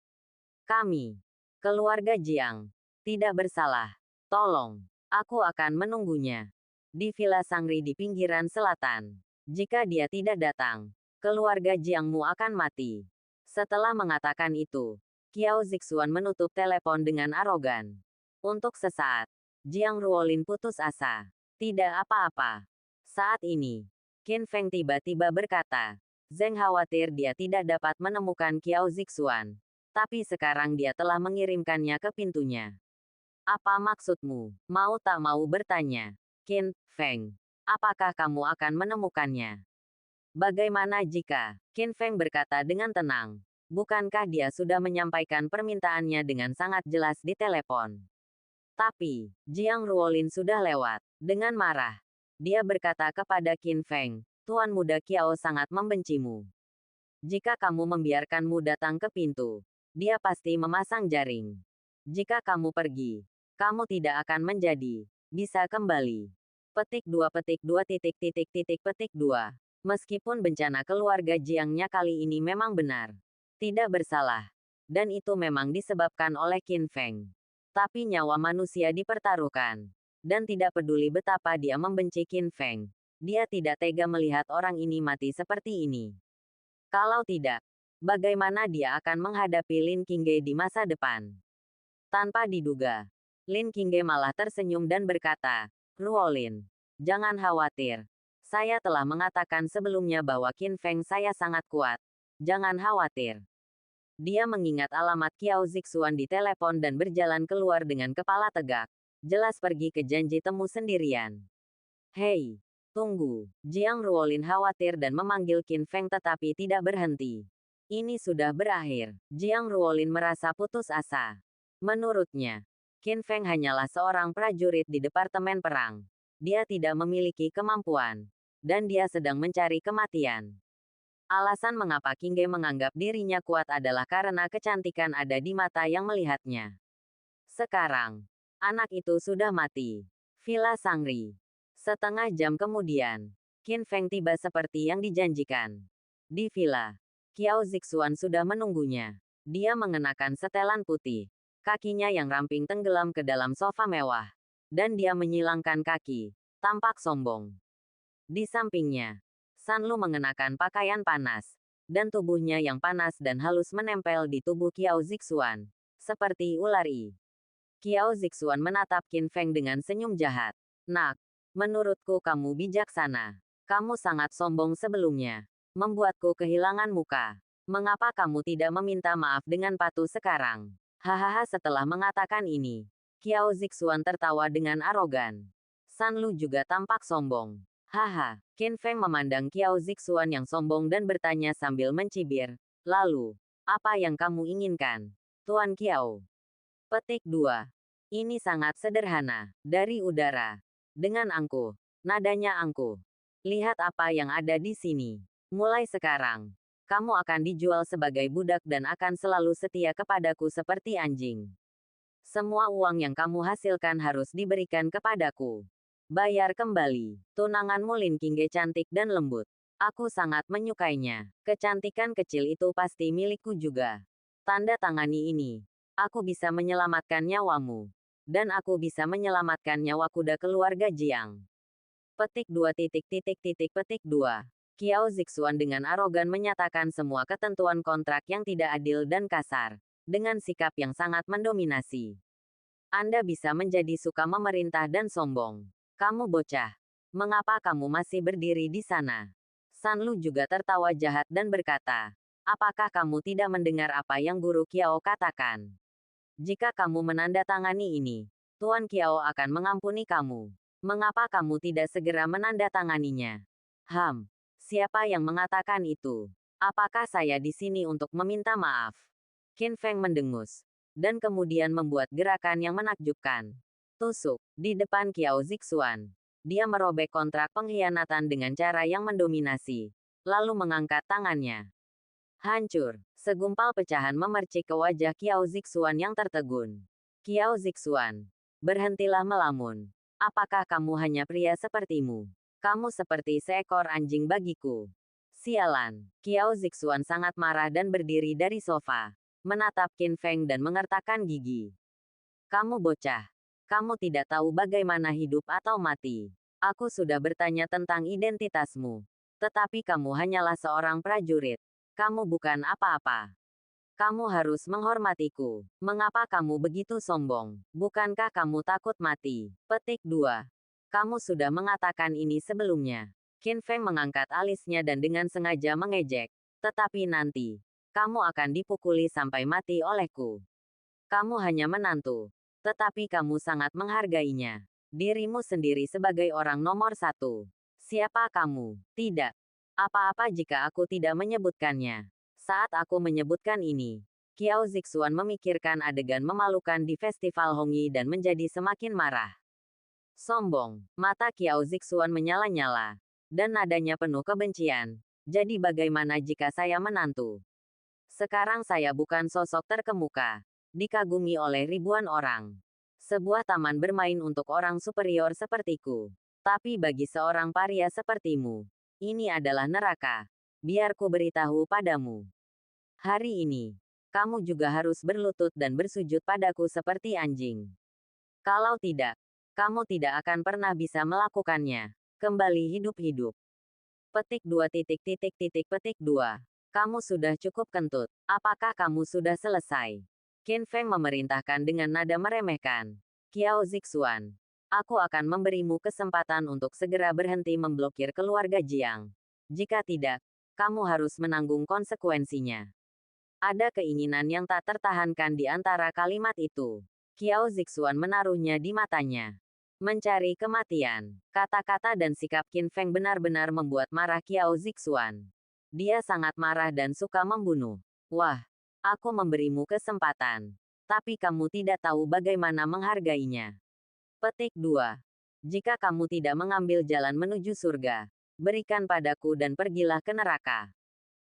Kami, keluarga Jiang, tidak bersalah. Tolong, aku akan menunggunya di Villa Sangri di pinggiran selatan. Jika dia tidak datang, keluarga Jiangmu akan mati. Setelah mengatakan itu, Qiao Zixuan menutup telepon dengan arogan. Untuk sesaat, Jiang Ruolin putus asa. Tidak apa-apa. Saat ini, Qin Feng tiba-tiba berkata, Zeng khawatir dia tidak dapat menemukan Qiao Zixuan. Tapi sekarang dia telah mengirimkannya ke pintunya. Apa maksudmu? Mau tak mau bertanya. Qin Feng, apakah kamu akan menemukannya? Bagaimana jika? Qin Feng berkata dengan tenang. Bukankah dia sudah menyampaikan permintaannya dengan sangat jelas di telepon? Tapi, Jiang Ruolin sudah lewat. Dengan marah, dia berkata kepada Qin Feng, Tuan Muda Qiao sangat membencimu. Jika kamu membiarkanmu datang ke pintu, dia pasti memasang jaring. Jika kamu pergi, kamu tidak akan menjadi bisa kembali. Petik 2. Meskipun bencana keluarga Jiangnya kali ini memang benar tidak bersalah, dan itu memang disebabkan oleh Qin Feng. Tapi nyawa manusia dipertaruhkan. Dan tidak peduli betapa dia membenci Qin Feng, dia tidak tega melihat orang ini mati seperti ini. Kalau tidak, bagaimana dia akan menghadapi Lin Qingge di masa depan. Tanpa diduga, Lin Qingge malah tersenyum dan berkata, Ruolin, jangan khawatir. Saya telah mengatakan sebelumnya bahwa Qin Feng saya sangat kuat. Jangan khawatir. Dia mengingat alamat Kiao Zixuan di telepon dan berjalan keluar dengan kepala tegak. Jelas pergi ke janji temu sendirian. Hei, tunggu. Jiang Ruolin khawatir dan memanggil Qin Feng tetapi tidak berhenti. Ini sudah berakhir. Jiang Ruolin merasa putus asa. Menurutnya, Qin Feng hanyalah seorang prajurit di departemen perang. Dia tidak memiliki kemampuan. Dan dia sedang mencari kematian. Alasan mengapa Qingge menganggap dirinya kuat adalah karena kecantikan ada di mata yang melihatnya. Sekarang, anak itu sudah mati. Villa Sangri. Setengah jam kemudian, Qin Feng tiba seperti yang dijanjikan. Di villa, Kiao Zixuan sudah menunggunya. Dia mengenakan setelan putih. Kakinya yang ramping tenggelam ke dalam sofa mewah. Dan dia menyilangkan kaki, tampak sombong. Di sampingnya, Sanlu mengenakan pakaian panas, dan tubuhnya yang panas dan halus menempel di tubuh Kiao Zixuan, seperti ular i. Kiao Zixuan menatap Qin Feng dengan senyum jahat. Nak, menurutku kamu bijaksana. Kamu sangat sombong sebelumnya, membuatku kehilangan muka. Mengapa kamu tidak meminta maaf dengan patuh sekarang? Hahaha, setelah mengatakan ini, Kiao Zixuan tertawa dengan arogan. Sanlu juga tampak sombong. Haha, Qin Feng memandang Kiao Zixuan yang sombong dan bertanya sambil mencibir. Lalu, apa yang kamu inginkan, Tuan Kiao? Petik 2. Ini sangat sederhana. Dari udara. Dengan angkuh. Nadanya angkuh. Lihat apa yang ada di sini. Mulai sekarang, kamu akan dijual sebagai budak dan akan selalu setia kepadaku seperti anjing. Semua uang yang kamu hasilkan harus diberikan kepadaku. Bayar kembali. Tunanganmu Lin Qingge cantik dan lembut. Aku sangat menyukainya. Kecantikan kecil itu pasti milikku juga. Tanda tangani ini. Aku bisa menyelamatkan nyawamu. Dan aku bisa menyelamatkan nyawa kuda keluarga Jiang. Petik 2. Petik 2. Kiao Zixuan dengan arogan menyatakan semua ketentuan kontrak yang tidak adil dan kasar. Dengan sikap yang sangat mendominasi. Anda bisa menjadi suka memerintah dan sombong. Kamu bocah. Mengapa kamu masih berdiri di sana? Sanlu juga tertawa jahat dan berkata, apakah kamu tidak mendengar apa yang Guru Kiao katakan? Jika kamu menandatangani ini, Tuan Kiao akan mengampuni kamu. Mengapa kamu tidak segera menandatanganinya? Siapa yang mengatakan itu? Apakah saya di sini untuk meminta maaf? Qin Feng mendengus. Dan kemudian membuat gerakan yang menakjubkan. Tusuk, di depan Kiao Zixuan. Dia merobek kontrak pengkhianatan dengan cara yang mendominasi. Lalu mengangkat tangannya. Hancur, segumpal pecahan memercik ke wajah Kiao Zixuan yang tertegun. Kiao Zixuan, berhentilah melamun. Apakah kamu hanya pria sepertimu? Kamu seperti seekor anjing bagiku. Sialan, Kiao Zixuan sangat marah dan berdiri dari sofa. Menatap Qin Feng dan mengertakkan gigi. Kamu bocah. Kamu tidak tahu bagaimana hidup atau mati. Aku sudah bertanya tentang identitasmu. Tetapi kamu hanyalah seorang prajurit. Kamu bukan apa-apa. Kamu harus menghormatiku. Mengapa kamu begitu sombong? Bukankah kamu takut mati? Petik 2. Kamu sudah mengatakan ini sebelumnya. Qin Feng mengangkat alisnya dan dengan sengaja mengejek. Tetapi nanti, kamu akan dipukuli sampai mati olehku. Kamu hanya menantu. Tetapi kamu sangat menghargainya. Dirimu sendiri sebagai orang nomor 1. Siapa kamu? Tidak. Apa-apa jika aku tidak menyebutkannya. Saat aku menyebutkan ini, Kiao Zixuan memikirkan adegan memalukan di Festival Hongyi dan menjadi semakin marah. Sombong. Mata Kiao Zixuan menyala-nyala. Dan nadanya penuh kebencian. Jadi bagaimana jika saya menantu? Sekarang saya bukan sosok terkemuka. Dikagumi oleh ribuan orang. Sebuah taman bermain untuk orang superior sepertiku. Tapi bagi seorang paria sepertimu, ini adalah neraka. Biar ku beritahu padamu. Hari ini, kamu juga harus berlutut dan bersujud padaku seperti anjing. Kalau tidak, kamu tidak akan pernah bisa melakukannya. Kembali hidup-hidup. Petik 2. Petik 2. Kamu sudah cukup kentut. Apakah kamu sudah selesai? Qin Feng memerintahkan dengan nada meremehkan. Qiao Zixuan, aku akan memberimu kesempatan untuk segera berhenti memblokir keluarga Jiang. Jika tidak, kamu harus menanggung konsekuensinya. Ada keinginan yang tak tertahankan di antara kalimat itu. Qiao Zixuan menaruhnya di matanya. Mencari kematian. Kata-kata dan sikap Qin Feng benar-benar membuat marah Qiao Zixuan. Dia sangat marah dan suka membunuh. Wah, aku memberimu kesempatan. Tapi kamu tidak tahu bagaimana menghargainya. Petik 2. Jika kamu tidak mengambil jalan menuju surga, berikan padaku dan pergilah ke neraka.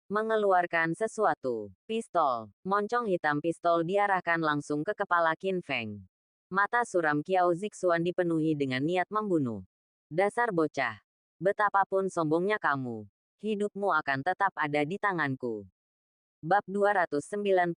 Mengeluarkan sesuatu. Pistol. Moncong hitam pistol diarahkan langsung ke kepala Qin Feng. Mata suram Qiao Zixuan dipenuhi dengan niat membunuh. Dasar bocah. Betapapun sombongnya kamu, hidupmu akan tetap ada di tanganku. Bab 296.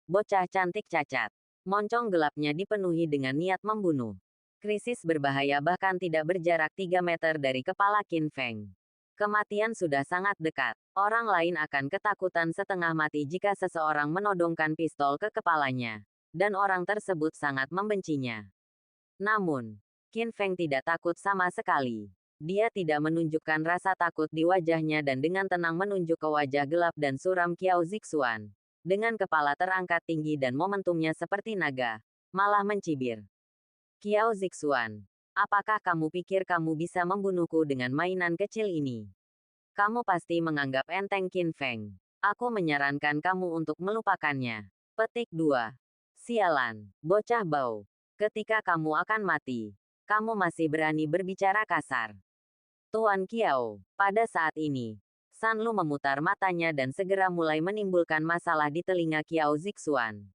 Bocah cantik cacat. Moncong gelapnya dipenuhi dengan niat membunuh. Krisis berbahaya bahkan tidak berjarak 3 meter dari kepala Qin Feng. Kematian sudah sangat dekat. Orang lain akan ketakutan setengah mati jika seseorang menodongkan pistol ke kepalanya. Dan orang tersebut sangat membencinya. Namun, Qin Feng tidak takut sama sekali. Dia tidak menunjukkan rasa takut di wajahnya dan dengan tenang menunjuk ke wajah gelap dan suram Qiao Zixuan. Dengan kepala terangkat tinggi dan momentumnya seperti naga, malah mencibir. Qiao Zixuan, apakah kamu pikir kamu bisa membunuhku dengan mainan kecil ini? Kamu pasti menganggap enteng Qin Feng. Aku menyarankan kamu untuk melupakannya. Petik 2. Sialan, bocah bau. Ketika kamu akan mati, kamu masih berani berbicara kasar. Tuan Qiao, pada saat ini, Sanlu memutar matanya dan segera mulai menimbulkan masalah di telinga Qiao Zixuan.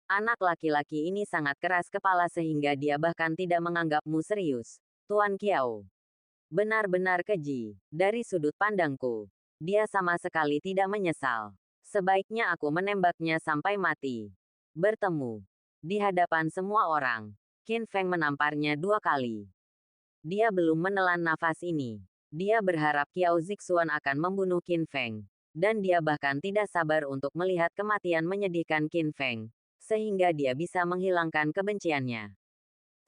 Anak laki-laki ini sangat keras kepala sehingga dia bahkan tidak menganggapmu serius, Tuan Qiao. Benar-benar keji. Dari sudut pandangku, dia sama sekali tidak menyesal. Sebaiknya aku menembaknya sampai mati. Bertemu. Di hadapan semua orang, Qin Feng menamparnya 2 kali. Dia belum menelan nafas ini. Dia berharap Qiao Zixuan akan membunuh Qin Feng. Dan dia bahkan tidak sabar untuk melihat kematian menyedihkan Qin Feng. Sehingga dia bisa menghilangkan kebenciannya.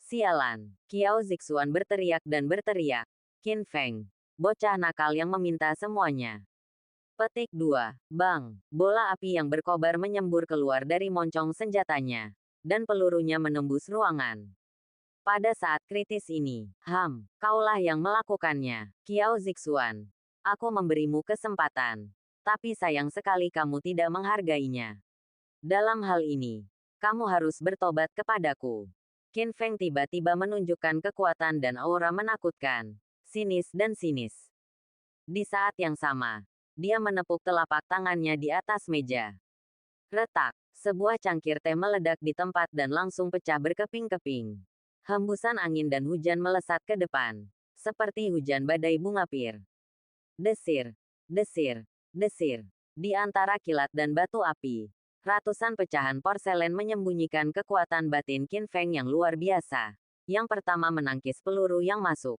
Sialan. Qiao Zixuan berteriak dan berteriak. Qin Feng, bocah nakal yang meminta semuanya. Petik 2. Bang. Bola api yang berkobar menyembur keluar dari moncong senjatanya. Dan pelurunya menembus ruangan. Pada saat kritis ini, kaulah yang melakukannya, Qiao Zixuan. Aku memberimu kesempatan. Tapi sayang sekali kamu tidak menghargainya. Dalam hal ini, kamu harus bertobat kepadaku. Qin Feng tiba-tiba menunjukkan kekuatan dan aura menakutkan, sinis dan sinis. Di saat yang sama, dia menepuk telapak tangannya di atas meja. Retak, sebuah cangkir teh meledak di tempat dan langsung pecah berkeping-keping. Hembusan angin dan hujan melesat ke depan, seperti hujan badai bunga pir. Desir, desir, desir. Di antara kilat dan batu api, ratusan pecahan porselen menyembunyikan kekuatan batin Qin Feng yang luar biasa. Yang pertama menangkis peluru yang masuk.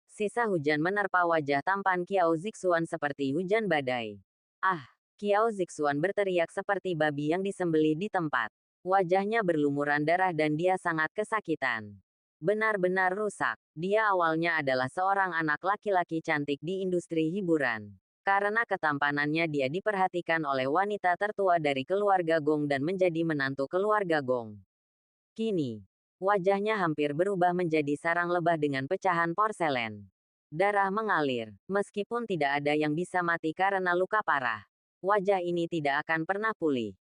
Sisa hujan menerpa wajah tampan Qiao Zixuan seperti hujan badai. Ah! Qiao Zixuan berteriak seperti babi yang disembelih di tempat. Wajahnya berlumuran darah dan dia sangat kesakitan. Benar-benar rusak. Dia awalnya adalah seorang anak laki-laki cantik di industri hiburan. Karena ketampanannya dia diperhatikan oleh wanita tertua dari keluarga Gong dan menjadi menantu keluarga Gong. Kini, wajahnya hampir berubah menjadi sarang lebah dengan pecahan porselen. Darah mengalir, meskipun tidak ada yang bisa mati karena luka parah. Wajah ini tidak akan pernah pulih.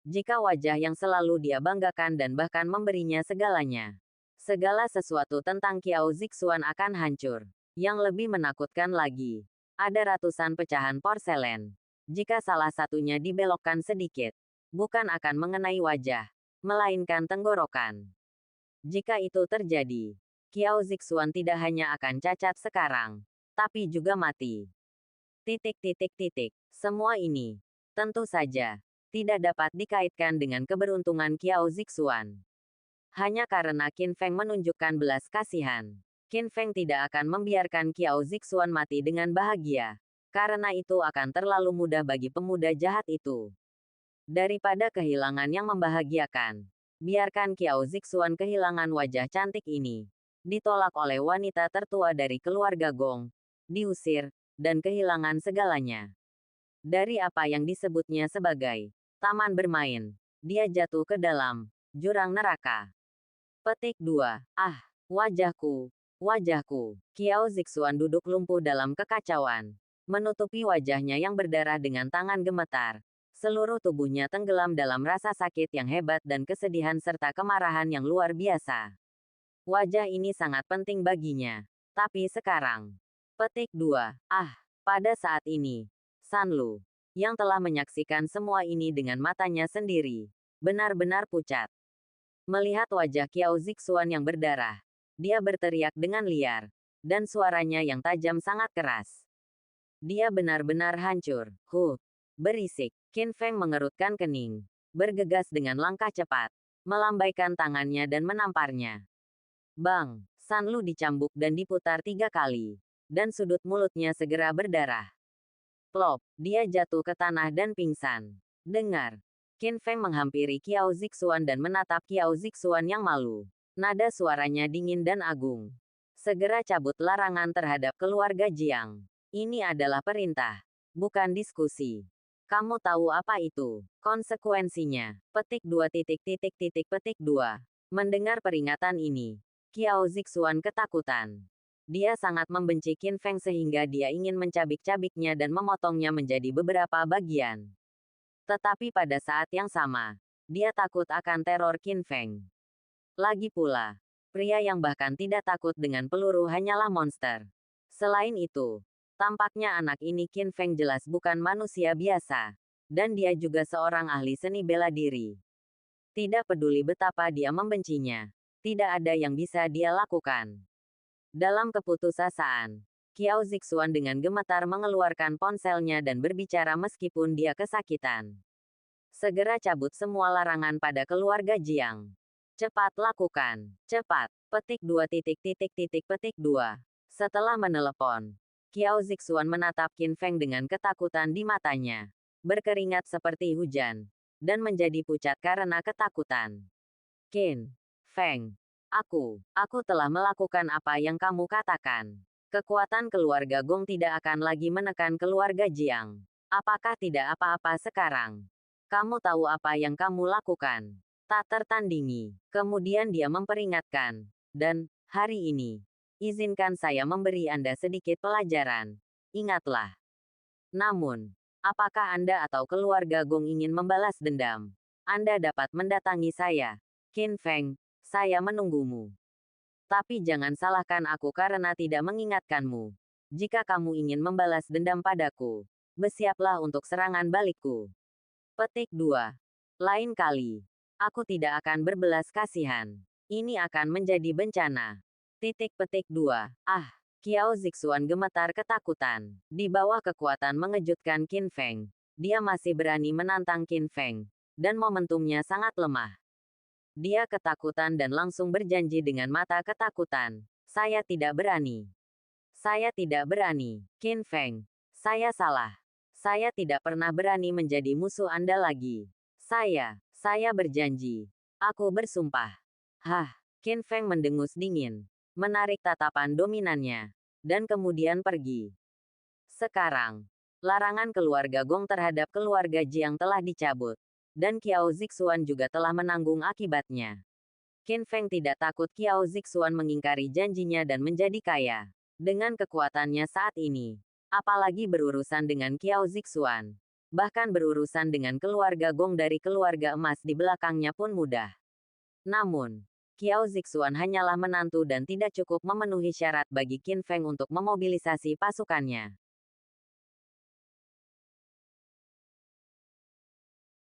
Jika wajah yang selalu dia banggakan dan bahkan memberinya segalanya. Segala sesuatu tentang Qiao Zixuan akan hancur. Yang lebih menakutkan lagi, ada ratusan pecahan porselen. Jika salah satunya dibelokkan sedikit, bukan akan mengenai wajah, melainkan tenggorokan. Jika itu terjadi, Qiao Zixuan tidak hanya akan cacat sekarang, tapi juga mati. Semua ini, tentu saja, tidak dapat dikaitkan dengan keberuntungan Qiao Zixuan. Hanya karena Qin Feng menunjukkan belas kasihan, Qin Feng tidak akan membiarkan Qiao Zixuan mati dengan bahagia. Karena itu akan terlalu mudah bagi pemuda jahat itu. Daripada kehilangan yang membahagiakan, biarkan Qiao Zixuan kehilangan wajah cantik ini. Ditolak oleh wanita tertua dari keluarga Gong, diusir, dan kehilangan segalanya. Dari apa yang disebutnya sebagai taman bermain, dia jatuh ke dalam jurang neraka. Petik 2. Ah, wajahku, wajahku. Qiao Zixuan duduk lumpuh dalam kekacauan, menutupi wajahnya yang berdarah dengan tangan gemetar. Seluruh tubuhnya tenggelam dalam rasa sakit yang hebat dan kesedihan serta kemarahan yang luar biasa. Wajah ini sangat penting baginya. Tapi sekarang. Petik 2. Ah, pada saat ini, Sanlu, yang telah menyaksikan semua ini dengan matanya sendiri, benar-benar pucat. Melihat wajah Qiao Zixuan yang berdarah, dia berteriak dengan liar, dan suaranya yang tajam sangat keras. Dia benar-benar hancur. Berisik. Qin Feng mengerutkan kening, bergegas dengan langkah cepat, melambaikan tangannya dan menamparnya. Bang! Sanlu dicambuk dan diputar 3 kali, dan sudut mulutnya segera berdarah. Plop! Dia jatuh ke tanah dan pingsan. Dengar! Qin Feng menghampiri Qiao Zixuan dan menatap Qiao Zixuan yang malu. Nada suaranya dingin dan agung. Segera cabut larangan terhadap keluarga Jiang. Ini adalah perintah, bukan diskusi. Kamu tahu apa itu konsekuensinya. Petik 2. Mendengar peringatan ini, Qiao Zixuan ketakutan. Dia sangat membenci Qin Feng sehingga dia ingin mencabik-cabiknya dan memotongnya menjadi beberapa bagian. Tetapi pada saat yang sama, dia takut akan teror Qin Feng. Lagi pula, pria yang bahkan tidak takut dengan peluru hanyalah monster. Selain itu, tampaknya anak ini Qin Feng jelas bukan manusia biasa. Dan dia juga seorang ahli seni bela diri. Tidak peduli betapa dia membencinya, tidak ada yang bisa dia lakukan. Dalam keputusasaan, Qiao Zixuan dengan gemetar mengeluarkan ponselnya dan berbicara meskipun dia kesakitan. Segera cabut semua larangan pada keluarga Jiang. Cepat lakukan. Cepat. Petik 2. Setelah menelepon, Qiao Zixuan menatap Qin Feng dengan ketakutan di matanya. Berkeringat seperti hujan. Dan menjadi pucat karena ketakutan. Qin Feng. Aku telah melakukan apa yang kamu katakan. Kekuatan keluarga Gong tidak akan lagi menekan keluarga Jiang. Apakah tidak apa-apa sekarang? Kamu tahu apa yang kamu lakukan? Tak tertandingi. Kemudian dia memperingatkan. Dan, hari ini, izinkan saya memberi Anda sedikit pelajaran. Ingatlah. Namun, apakah Anda atau keluarga Gong ingin membalas dendam? Anda dapat mendatangi saya. Qin Feng, saya menunggumu. Tapi jangan salahkan aku karena tidak mengingatkanmu. Jika kamu ingin membalas dendam padaku, bersiaplah untuk serangan balikku. Petik 2. Lain kali, aku tidak akan berbelas kasihan. Ini akan menjadi bencana. Petik 2. Ah, Qiao Zixuan gemetar ketakutan. Di bawah kekuatan mengejutkan Qin Feng, dia masih berani menantang Qin Feng, dan momentumnya sangat lemah. Dia ketakutan dan langsung berjanji dengan mata ketakutan. Saya tidak berani. Saya tidak berani. Qin Feng, saya salah. Saya tidak pernah berani menjadi musuh Anda lagi. Saya berjanji. Aku bersumpah. Qin Feng mendengus dingin, menarik tatapan dominannya, dan kemudian pergi. Sekarang, larangan keluarga Gong terhadap keluarga Jiang telah dicabut. Dan Qiao Zixuan juga telah menanggung akibatnya. Qin Feng tidak takut Qiao Zixuan mengingkari janjinya dan menjadi kaya. Dengan kekuatannya saat ini, apalagi berurusan dengan Qiao Zixuan. Bahkan berurusan dengan keluarga Gong dari keluarga emas di belakangnya pun mudah. Namun, Qiao Zixuan hanyalah menantu dan tidak cukup memenuhi syarat bagi Qin Feng untuk memobilisasi pasukannya.